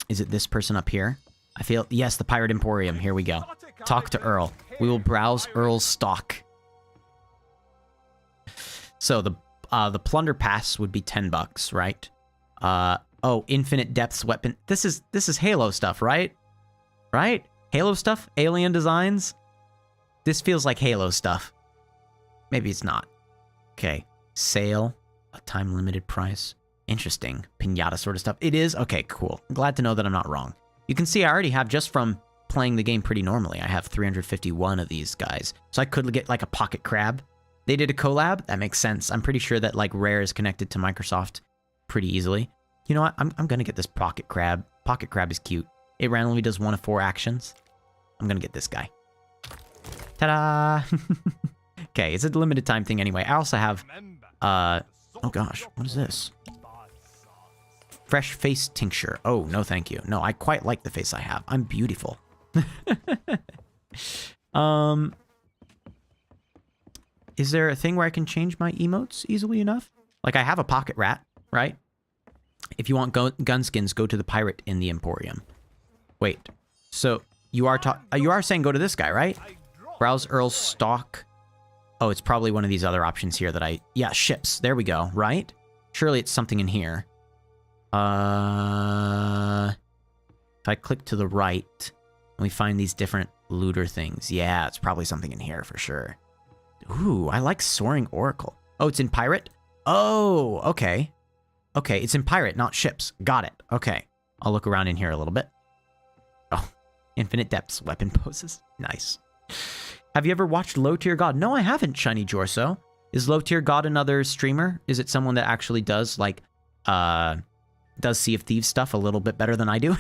is it this person up here? I feel, yes, the Pirate Emporium. Here we go. Talk to Earl. We will browse Earl's stock. So the plunder pass would be $10, right? Oh, infinite depths weapon. This is Halo stuff, right? Right? Halo stuff? Alien designs? This feels like Halo stuff. Maybe it's not. Okay. Sale. A time limited price. Interesting. Pinata sort of stuff. It is? Okay, cool. I'm glad to know that I'm not wrong. You can see I already have, just from playing the game pretty normally, I have 351 of these guys. So I could get like a pocket crab. They did a collab? That makes sense. I'm pretty sure that like Rare is connected to Microsoft pretty easily. You know what? I'm gonna get this pocket crab. Pocket crab is cute. It randomly does 1 of 4 actions. I'm gonna get this guy. Ta-da! Okay, it's a limited time thing anyway. I also have, oh gosh, what is this? Fresh face tincture. Oh, no thank you. No, I quite like the face I have. I'm beautiful. Is there a thing where I can change my emotes easily enough? Like, I have a pocket rat, right? If you want gun skins, go to the pirate in the Emporium. Wait, so you are saying go to this guy, right? Browse Earl's stock. Oh, it's probably one of these other options here that yeah, ships. There we go, right? Surely it's something in here. If I click to the right, and we find these different looter things. Yeah, it's probably something in here for sure. Ooh, I like Soaring Oracle. Oh, it's in pirate? Oh, okay. Okay, it's in pirate, not ships. Got it. Okay. I'll look around in here a little bit. Oh, infinite depths, weapon poses. Nice. Have you ever watched Low Tier God? No, I haven't, Shiny Jorso. Is Low Tier God another streamer? Is it someone that actually does, like, does Sea of Thieves stuff a little bit better than I do?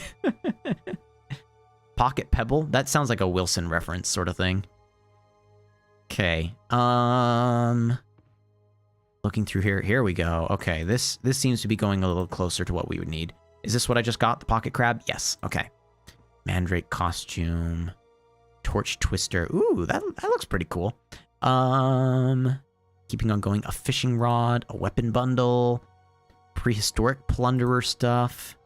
Pocket Pebble? That sounds like a Wilson reference sort of thing. Okay. Looking through here. Here we go. Okay, this seems to be going a little closer to what we would need. Is this what I just got? The pocket crab? Yes. Okay. Mandrake costume. Torch twister. Ooh, that looks pretty cool. Keeping on going. A fishing rod. A weapon bundle. Prehistoric plunderer stuff.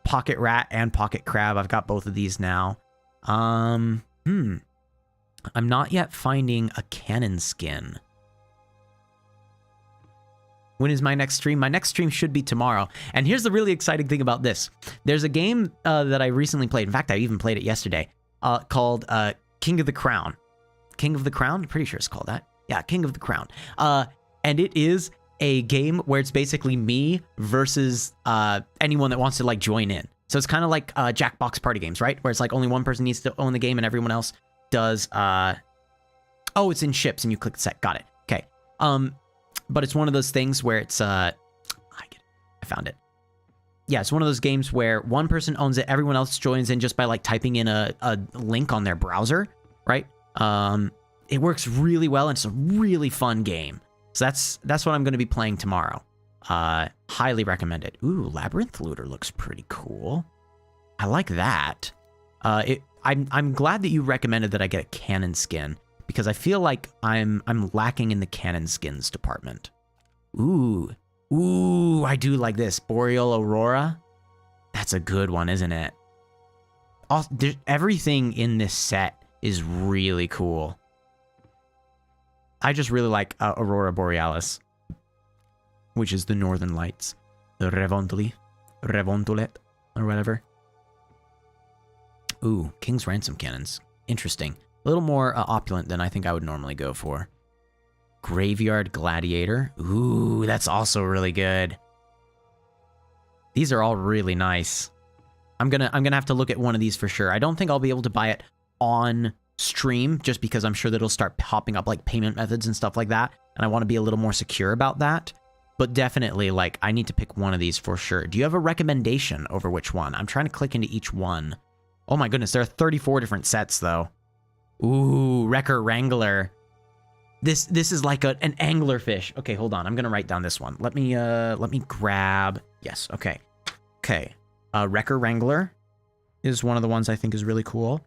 Pocket rat and pocket crab. I've got both of these now. I'm not yet finding a cannon skin. When is my next stream? My next stream should be tomorrow. And here's the really exciting thing about this. There's a game that I recently played. In fact, I even played it yesterday. Called King of the Crown. King of the Crown? I'm pretty sure it's called that. Yeah, King of the Crown. And it is a game where it's basically me versus anyone that wants to like join in. So it's kind of like Jackbox party games, right? Where it's like only one person needs to own the game and everyone else does. Oh, it's in ships and you click set. Got it. Okay. But it's one of those things where it's I get it. I found it. Yeah, it's one of those games where one person owns it, everyone else joins in just by like typing in a link on their browser, right? It works really well and it's a really fun game. So that's what I'm going to be playing tomorrow. Highly recommend it. Ooh, Labyrinth Looter looks pretty cool. I like that. I'm glad that you recommended that I get a cannon skin because I feel like I'm lacking in the cannon skins department. Ooh, I do like this. Boreal Aurora. That's a good one, isn't it? Everything in this set is really cool. I just really like Aurora Borealis, which is the Northern Lights. The Revontulet, or whatever. Ooh, King's Ransom cannons. Interesting. A little more opulent than I think I would normally go for. Graveyard Gladiator. Ooh, that's also really good. These are all really nice. I'm gonna have to look at one of these for sure. I don't think I'll be able to buy it on stream just because I'm sure that it'll start popping up like payment methods and stuff like that, and I want to be a little more secure about that. But definitely, like, I need to pick one of these for sure. Do you have a recommendation over which one? I'm trying to click into each one. Oh my goodness, there are 34 different sets though. Ooh, Wrecker Wrangler. This is like an anglerfish. Okay, hold on. I'm gonna write down this one. Let me grab. Yes. Okay. Okay. Wrecker Wrangler is one of the ones I think is really cool.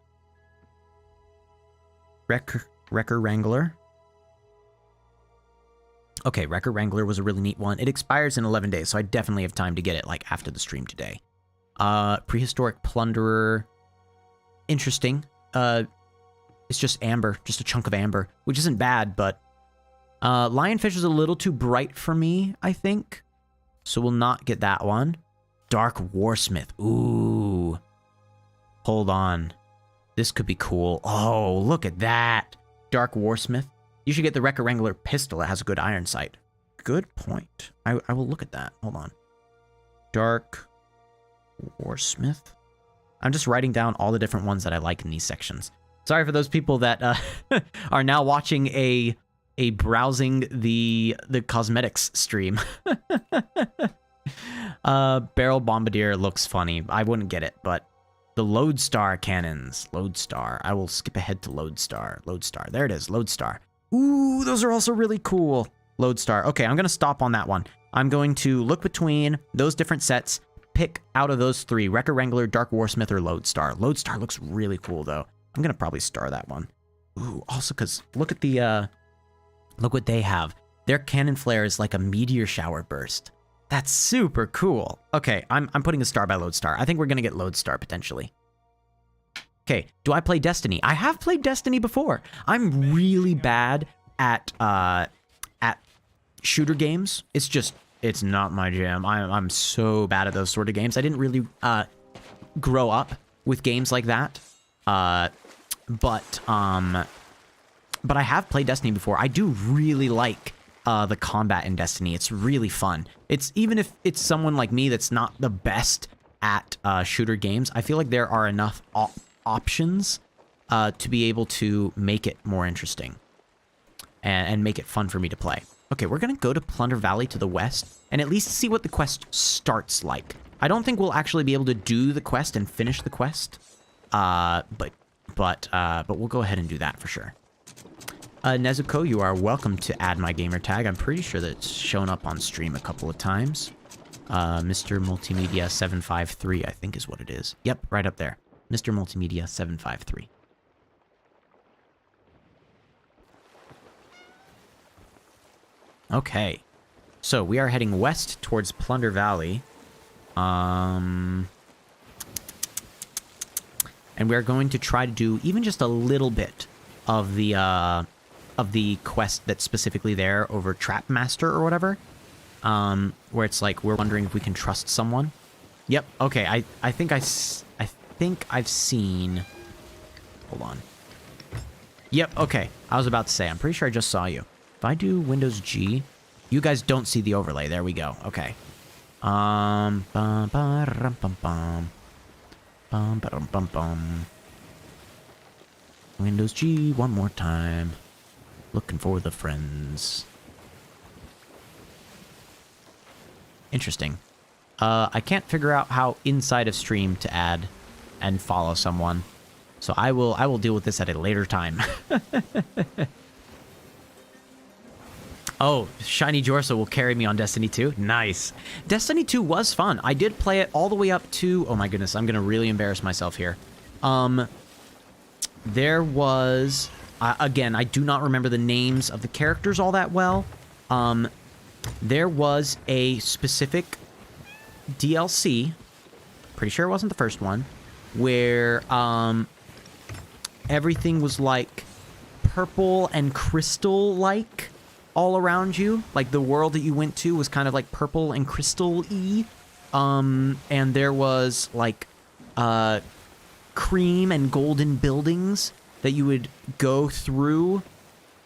Wrecker Wrangler. Okay, Wrecker Wrangler was a really neat one. It expires in 11 days, so I definitely have time to get it like after the stream today. Prehistoric Plunderer. Interesting. It's just amber, just a chunk of amber, which isn't bad, but Lionfish is a little too bright for me, I think. So we'll not get that one. Dark Warsmith. Ooh. Hold on. This could be cool. Oh, look at that. Dark Warsmith. You should get the Wrecker Wrangler pistol. It has a good iron sight. Good point. I will look at that. Hold on. Dark Warsmith. I'm just writing down all the different ones that I like in these sections. Sorry for those people that are now watching a browsing the cosmetics stream. Barrel Bombardier looks funny. I wouldn't get it, but The Lodestar cannons. Lodestar. I will skip ahead to Lodestar. Lodestar. There it is. Lodestar. Ooh, those are also really cool. Lodestar. Okay, I'm going to stop on that one. I'm going to look between those different sets, pick out of those 3, Wrecker Wrangler, Dark Warsmith, or Lodestar. Lodestar looks really cool, though. I'm going to probably star that one. Ooh, also, because look at the, look what they have. Their cannon flare is like a meteor shower burst. That's super cool. Okay, I'm putting a star by Lodestar. I think we're going to get Lodestar, potentially. Okay, do I play Destiny? I have played Destiny before. I'm really bad at shooter games. It's not my jam. I'm so bad at those sort of games. I didn't really grow up with games like that. But I have played Destiny before. I do really like the combat in Destiny. It's really fun. It's even if it's someone like me that's not the best at shooter games, I feel like there are enough options to be able to make it more interesting and make it fun for me to play. Okay, we're going to go to Plunder Valley to the west and at least see what the quest starts like. I don't think we'll actually be able to do the quest and finish the quest, but we'll go ahead and do that for sure. Nezuko, you are welcome to add my gamer tag. I'm pretty sure that it's shown up on stream a couple of times. Mr. Multimedia 753, I think is what it is. Yep, right up there. Mr. Multimedia 753. Okay, so we are heading west towards Plunder Valley. And we're going to try to do even just a little bit of the quest that's specifically there over Trap Master or whatever. Where it's like we're wondering if we can trust someone. Yep. Okay. I think I've seen. Hold on. Yep. Okay. I was about to say. I'm pretty sure I just saw you. If I do Windows G, you guys don't see the overlay. There we go. Okay. Bum, ba, rum, bum, bum. Bum, ba, rum, bum, bum. Windows G one more time. Looking for the friends. Interesting. I can't figure out how inside of stream to add and follow someone. So I will deal with this at a later time. Oh, Shiny Jorsa will carry me on Destiny 2. Nice. Destiny 2 was fun. I did play it all the way up to... Oh my goodness, I'm going to really embarrass myself here. There was... again, I do not remember the names of the characters all that well. There was a specific DLC, pretty sure it wasn't the first one, where everything was like purple and crystal-like all around you. Like the world that you went to was kind of like purple and crystal-y. And there was like cream and golden buildings that you would go through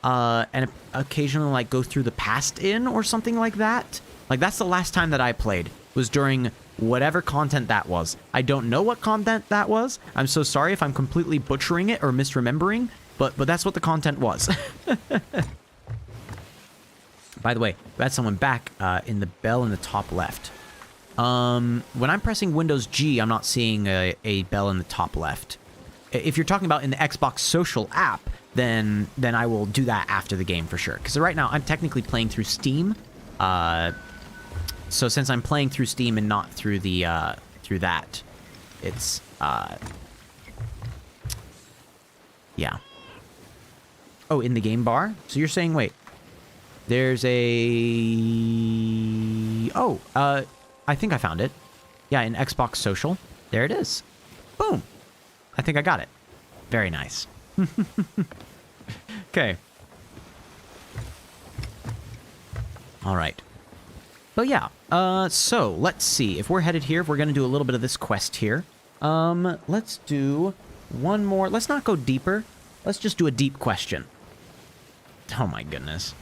and occasionally like go through the past in or something like that. Like that's the last time that I played, was during whatever content that was. I don't know what content that was. I'm so sorry if I'm completely butchering it or misremembering, but that's what the content was. By the way, we had someone back in the bell in the top left. When I'm pressing Windows G, I'm not seeing a bell in the top left. If you're talking about in the Xbox Social app, then I will do that after the game for sure. Because right now, I'm technically playing through Steam. So since I'm playing through Steam and not through the through that, it's yeah. Oh, in the game bar? So you're saying, wait, there's a... Oh, I think I found it. Yeah, in Xbox Social. There it is. Boom. I think I got it. Very nice. Okay. All right. But yeah, so let's see. If we're headed here, if we're going to do a little bit of this quest here, let's do one more. Let's not go deeper. Let's just do a deep question. Oh my goodness.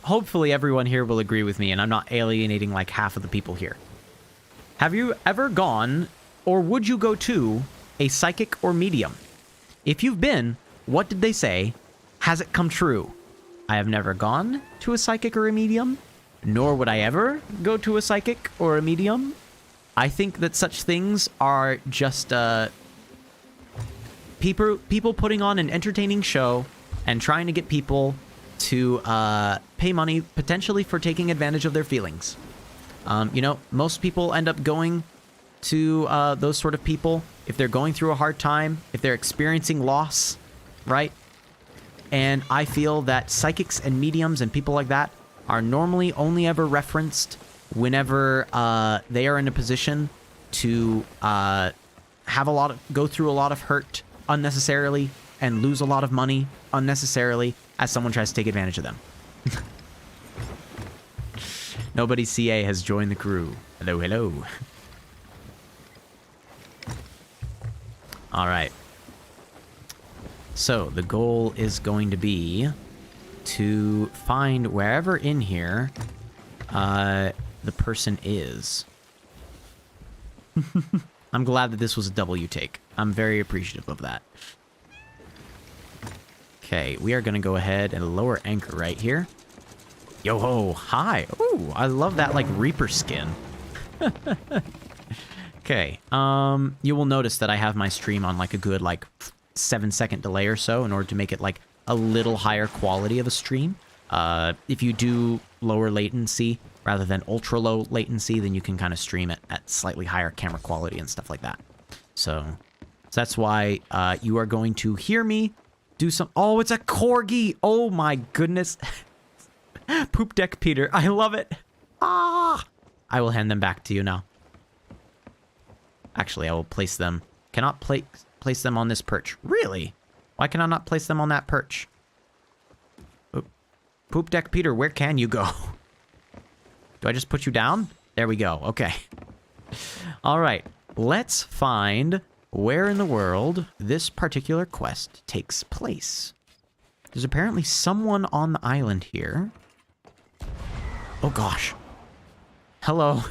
Hopefully everyone here will agree with me and I'm not alienating like half of the people here. Have you ever gone, or would you go to, a psychic or medium? If you've been, what did they say? Has it come true? I have never gone to a psychic or a medium, nor would I ever go to a psychic or a medium. I think that such things are just people putting on an entertaining show and trying to get people to pay money potentially for taking advantage of their feelings. You know, most people end up going to those sort of people if they're going through a hard time, if they're experiencing loss, right? And I feel that psychics and mediums and people like that are normally only ever referenced whenever they are in a position to go through a lot of hurt unnecessarily and lose a lot of money unnecessarily as someone tries to take advantage of them. Nobody CA has joined the crew. Hello, hello. All right. So the goal is going to be to find wherever in here the person is. I'm glad that this was a W take. I'm very appreciative of that. Okay, we are going to go ahead and lower anchor right here. Yo ho, hi. Ooh, I love that like Reaper skin. Okay, you will notice that I have my stream on like a good like 7-second delay or so in order to make it like a little higher quality of a stream. If you do lower latency rather than ultra low latency, then you can kind of stream it at slightly higher camera quality and stuff like that. So that's why you are going to hear me do some... Oh, it's a corgi! Oh my goodness. Poop deck Peter. I love it. Ah! I will hand them back to you now. Actually, I will place them... Cannot place them on this perch. Really? Why can I not place them on that perch? Poop deck Peter, where can you go? Do I just put you down? There we go. Okay. All right. Let's find where in the world this particular quest takes place. There's apparently someone on the island here. Oh, gosh. Hello.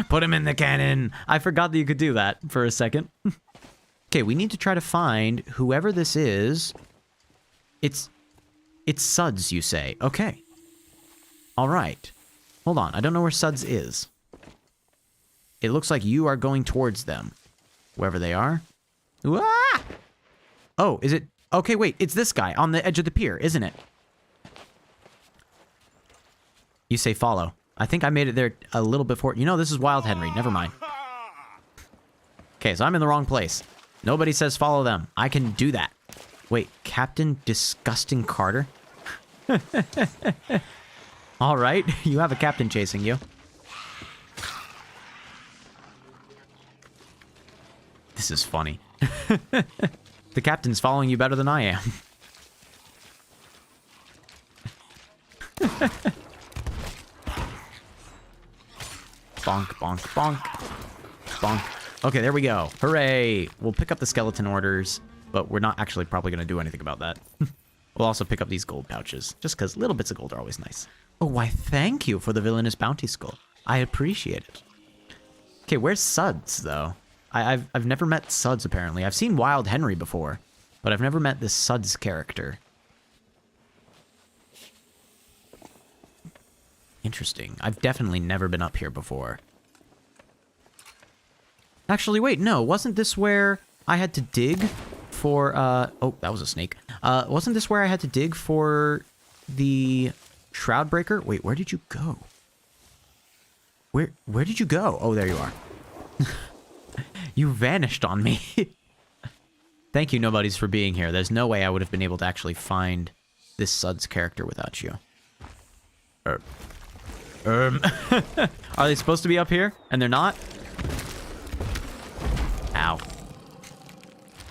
Put him in the cannon. I forgot that you could do that for a second. Okay, we need to try to find whoever this is. It's Suds, you say. Okay. All right. Hold on. I don't know where Suds is. It looks like you are going towards them. Wherever they are. Ah! Oh, is it? Okay, wait. It's this guy on the edge of the pier, isn't it? You say follow. I think I made it there a little before. You know, this is Wild Henry. Never mind. Okay, so I'm in the wrong place. Nobody says follow them. I can do that. Wait, Captain Disgusting Carter? All right, you have a captain chasing you. This is funny. The captain's following you better than I am. Bonk, bonk, bonk. Bonk. Okay, there we go. Hooray! We'll pick up the skeleton orders, but we're not actually probably going to do anything about that. We'll also pick up these gold pouches, just because little bits of gold are always nice. Oh, why thank you for the villainous bounty skull. I appreciate it. Okay, where's Suds, though? I've never met Suds, apparently. I've seen Wild Henry before, but I've never met this Suds character. Interesting. I've definitely never been up here before. Actually, wait, no. Wasn't this where I had to dig for, oh, that was a snake. Wasn't this where I had to dig for the Shroud Breaker? Wait, where did you go? Where did you go? Oh, there you are. You vanished on me. Thank you, nobodies, for being here. There's no way I would have been able to actually find this Suds character without you. Are they supposed to be up here? And they're not? Ow.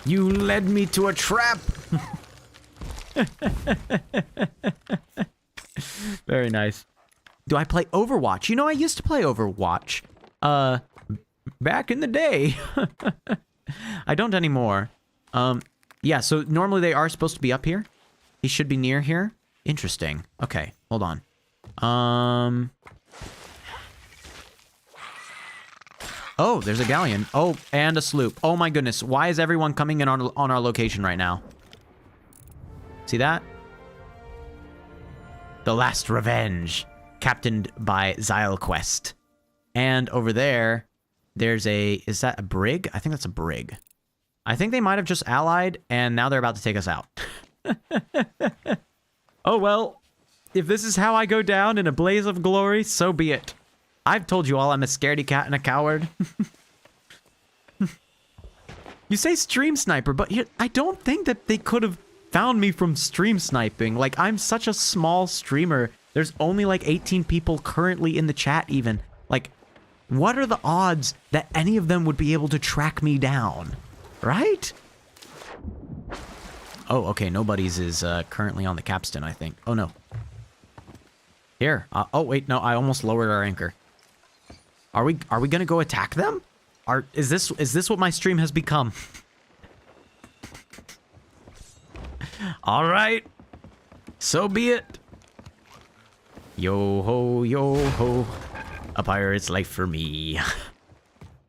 You led me to a trap! Very nice. Do I play Overwatch? You know, I used to play Overwatch. Back in the day. I don't anymore. Yeah, so normally they are supposed to be up here. He should be near here. Interesting. Okay, hold on. Oh, there's a galleon. Oh, and a sloop. Oh my goodness. Why is everyone coming in on our location right now? See that? The Last Revenge, captained by Zylequest. And over there, there's a... Is that a brig? I think that's a brig. I think they might have just allied, and now they're about to take us out. Oh, well. If this is how I go down in a blaze of glory, so be it. I've told you all I'm a scaredy cat and a coward. You say stream sniper, but I don't think that they could have found me from stream sniping. Like, I'm such a small streamer. There's only like 18 people currently in the chat even. Like, what are the odds that any of them would be able to track me down? Right? Oh, okay. Nobody's is currently on the capstan, I think. Oh, no. Here. Oh, wait. No, I almost lowered our anchor. Are we gonna go attack them? Is this what my stream has become? All right. So be it. Yo ho, yo ho. A pirate's life for me.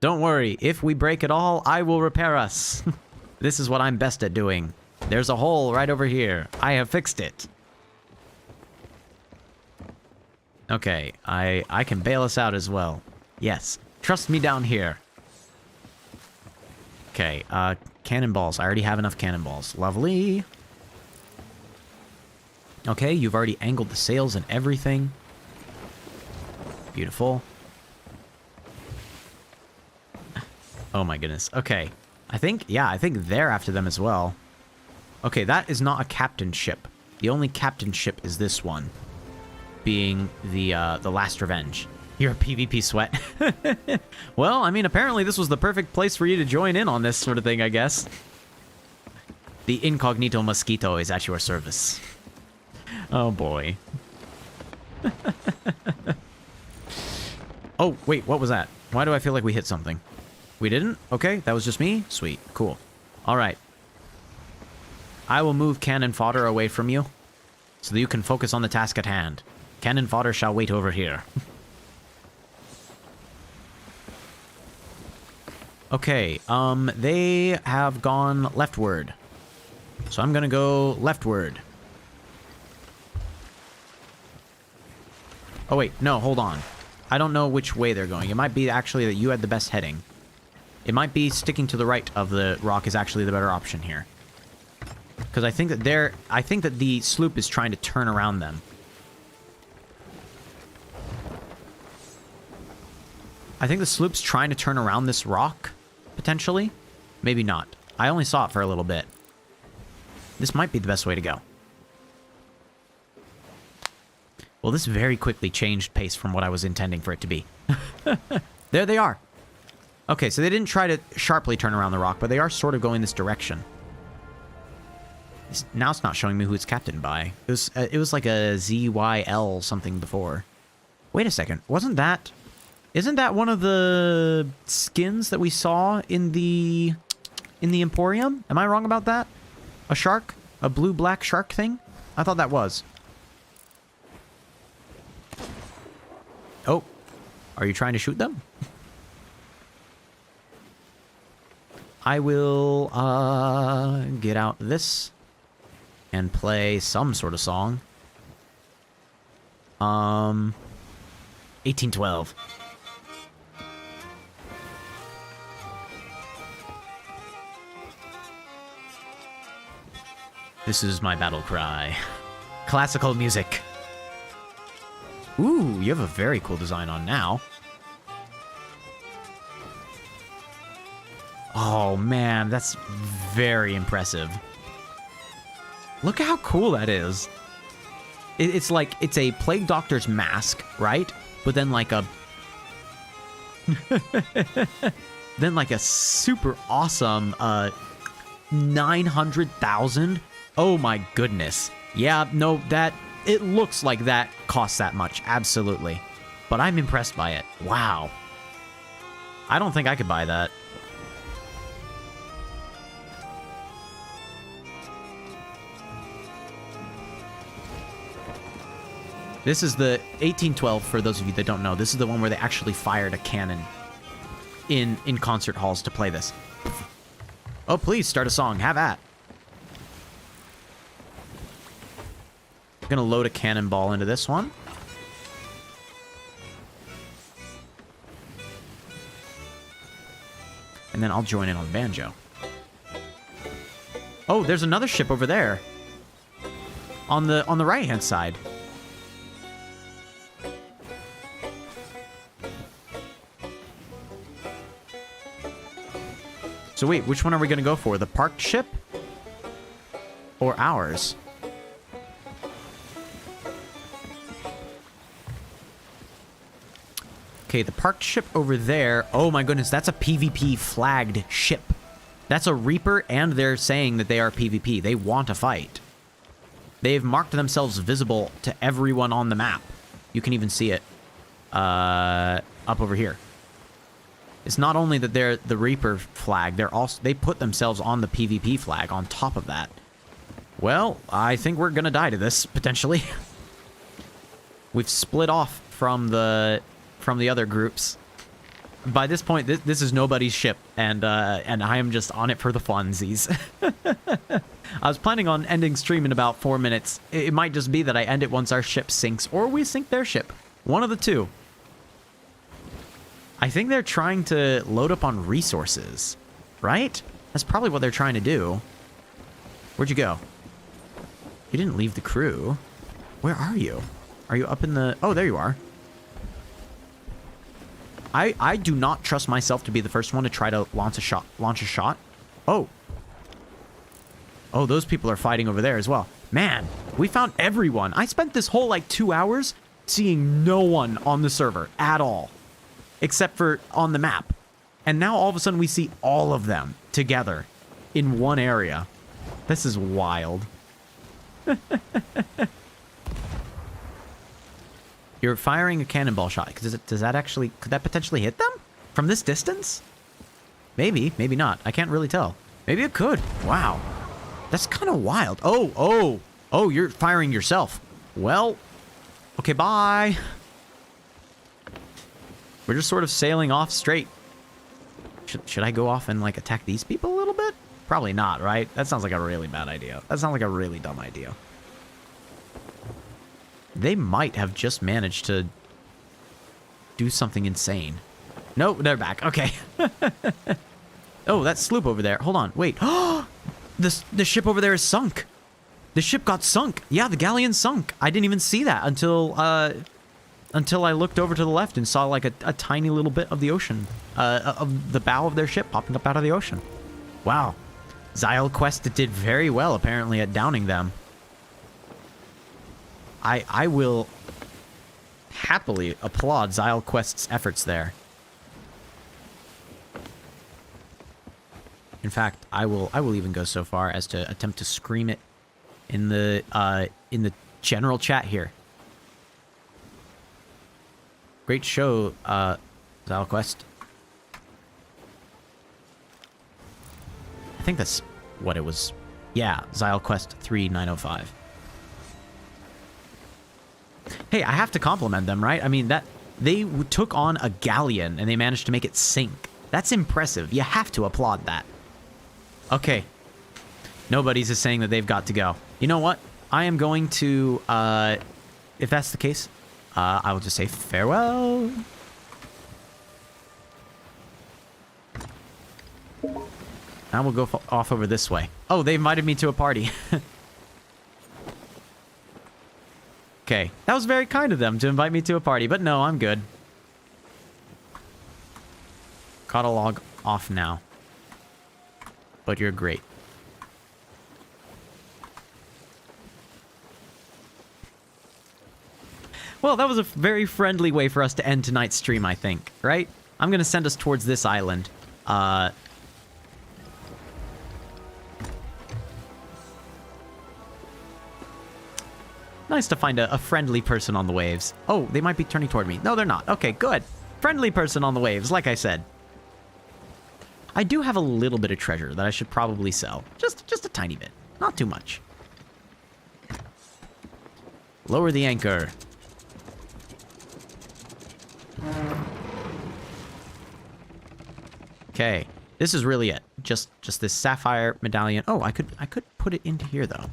Don't worry. If we break it all, I will repair us. This is what I'm best at doing. There's a hole right over here. I have fixed it. Okay, I can bail us out as well. Yes. Trust me down here. Okay, cannonballs. I already have enough cannonballs. Lovely. Okay, you've already angled the sails and everything. Beautiful. Oh my goodness. Okay. I think they're after them as well. Okay, that is not a captain ship. The only captain ship is this one. Being the Last Revenge. You're a PvP sweat. Well, I mean, apparently this was the perfect place for you to join in on this sort of thing, I guess. The incognito mosquito is at your service. Oh, boy. Oh, wait, what was that? Why do I feel like we hit something? We didn't? Okay, that was just me? Sweet, cool. All right. I will move cannon fodder away from you so that you can focus on the task at hand. Cannon fodder shall wait over here. Okay, they have gone leftward. So I'm gonna go leftward. Oh wait, no, hold on. I don't know which way they're going. It might be actually that you had the best heading. It might be sticking to the right of the rock is actually the better option here. Because I think that the sloop is trying to turn around them. I think the sloop's trying to turn around this rock, potentially. Maybe not. I only saw it for a little bit. This might be the best way to go. Well, this very quickly changed pace from what I was intending for it to be. There they are. Okay, so they didn't try to sharply turn around the rock, but they are sort of going this direction. Now it's not showing me who it's captained by. It was like a ZYL something before. Wait a second. Isn't that one of the skins that we saw in the Emporium? Am I wrong about that? A shark? A blue-black shark thing? I thought that was. Oh. Are you trying to shoot them? I will, get out this and play some sort of song. 1812. This is my battle cry. Classical music. Ooh, you have a very cool design on now. Oh, man, that's very impressive. Look how cool that is. It's like, it's a Plague Doctor's mask, right? But then like a... then like a super awesome, 900,000. Oh my goodness. Yeah, no, it looks like that costs that much, absolutely. But I'm impressed by it. Wow. I don't think I could buy that. This is the 1812, for those of you that don't know. This is the one where they actually fired a cannon in concert halls to play this. Oh, please, start a song. Have at. I'm gonna load a cannonball into this one. And then I'll join in on the banjo. Oh, there's another ship over there. On the right-hand side. So wait, which one are we going to go for? The parked ship? Or ours? Okay, the parked ship over there. Oh my goodness, that's a PvP flagged ship. That's a Reaper, and they're saying that they are PvP. They want to fight. They've marked themselves visible to everyone on the map. You can even see it up over here. It's not only that they're the Reaper flag, they put themselves on the PvP flag on top of that. Well, I think we're gonna die to this, potentially. We've split off from the other groups. By this point, this is nobody's ship, and I am just on it for the funsies. I was planning on ending stream in about 4 minutes. It might just be that I end it once our ship sinks, or we sink their ship. One of the two. I think they're trying to load up on resources, right? That's probably what they're trying to do. Where'd you go? You didn't leave the crew. Where are you? Are you up in the... Oh, there you are. I do not trust myself to be the first one to try to launch a shot. Oh. Oh, those people are fighting over there as well. Man, we found everyone. I spent this whole, like, 2 hours seeing no one on the server at all. Except for on the map. And now all of a sudden we see all of them together in one area. This is wild. You're firing a cannonball shot. Does that actually... Could that potentially hit them? From this distance? Maybe. Maybe not. I can't really tell. Maybe it could. Wow. That's kind of wild. Oh, you're firing yourself. Well, okay, bye. We're just sort of sailing off straight. Should I go off and, like, attack these people a little bit? Probably not, right? That sounds like a really bad idea. That sounds like a really dumb idea. They might have just managed to do something insane. Nope, they're back. Okay. Oh, that sloop over there. Hold on, wait. The ship over there is sunk. The ship got sunk. Yeah, the galleon sunk. I didn't even see that until I looked over to the left and saw like a tiny little bit of the ocean, of the bow of their ship popping up out of the ocean. Wow. Xyle Quest did very well, apparently, at downing them. I will happily applaud Xyle Quest's efforts there. In fact, I will even go so far as to attempt to scream it in the general chat here. Great show, Xyle Quest. I think that's what it was. Yeah, Xyle Quest 3905. Hey, I have to compliment them, right? I mean, that they took on a galleon and they managed to make it sink. That's impressive. You have to applaud that. Okay. Nobody's is saying that they've got to go. You know what? I am going to, if that's the case, I will just say farewell. Now we'll go off over this way. Oh, they invited me to a party. Okay, that was very kind of them to invite me to a party, but no, I'm good. Catalog off now. But you're great. Well, that was a very friendly way for us to end tonight's stream, I think, right? I'm going to send us towards this island. Nice to find a friendly person on the waves. Oh, they might be turning toward me. No, they're not. Okay, good. Friendly person on the waves, like I said. I do have a little bit of treasure that I should probably sell. Just a tiny bit. Not too much. Lower the anchor. Okay, this is really it. Just this sapphire medallion. Oh, I could put it into here though.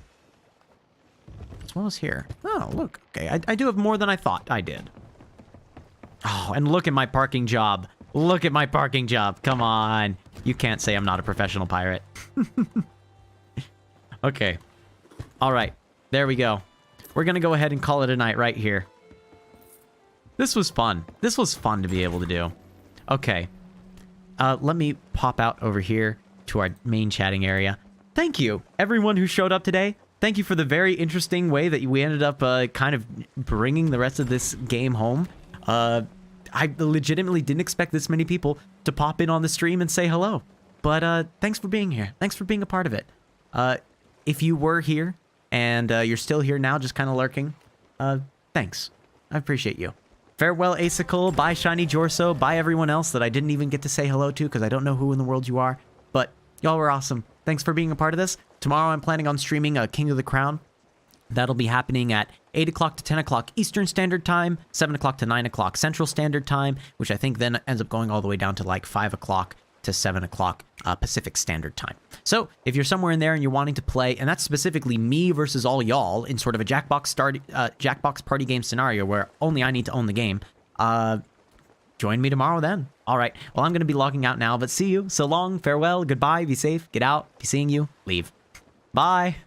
As well as here. Oh, look. Okay, I do have more than I thought I did. Oh, and look at my parking job. Look at my parking job. Come on. You can't say I'm not a professional pirate. Okay. All right. There we go. We're going to go ahead and call it a night right here. This was fun. This was fun to be able to do. Okay. Let me pop out over here to our main chatting area. Thank you, everyone who showed up today. Thank you for the very interesting way that we ended up kind of bringing the rest of this game home. I legitimately didn't expect this many people to pop in on the stream and say hello. But thanks for being here. Thanks for being a part of it. If you were here and you're still here now, just kind of lurking, thanks. I appreciate you. Farewell, Asicle. Bye, Shiny Jorso. Bye, everyone else that I didn't even get to say hello to because I don't know who in the world you are. But y'all were awesome. Thanks for being a part of this. Tomorrow I'm planning on streaming King of the Crown. That'll be happening at 8 o'clock to 10 o'clock Eastern Standard Time, 7 o'clock to 9 o'clock Central Standard Time, which I think then ends up going all the way down to like 5 o'clock to 7 o'clock Pacific Standard Time. So if you're somewhere in there and you're wanting to play, and that's specifically me versus all y'all in sort of a Jackbox party game scenario where only I need to own the game, join me tomorrow then. All right. Well, I'm going to be logging out now, but see you. So long. Farewell. Goodbye. Be safe. Get out. Be seeing you. Leave. Bye.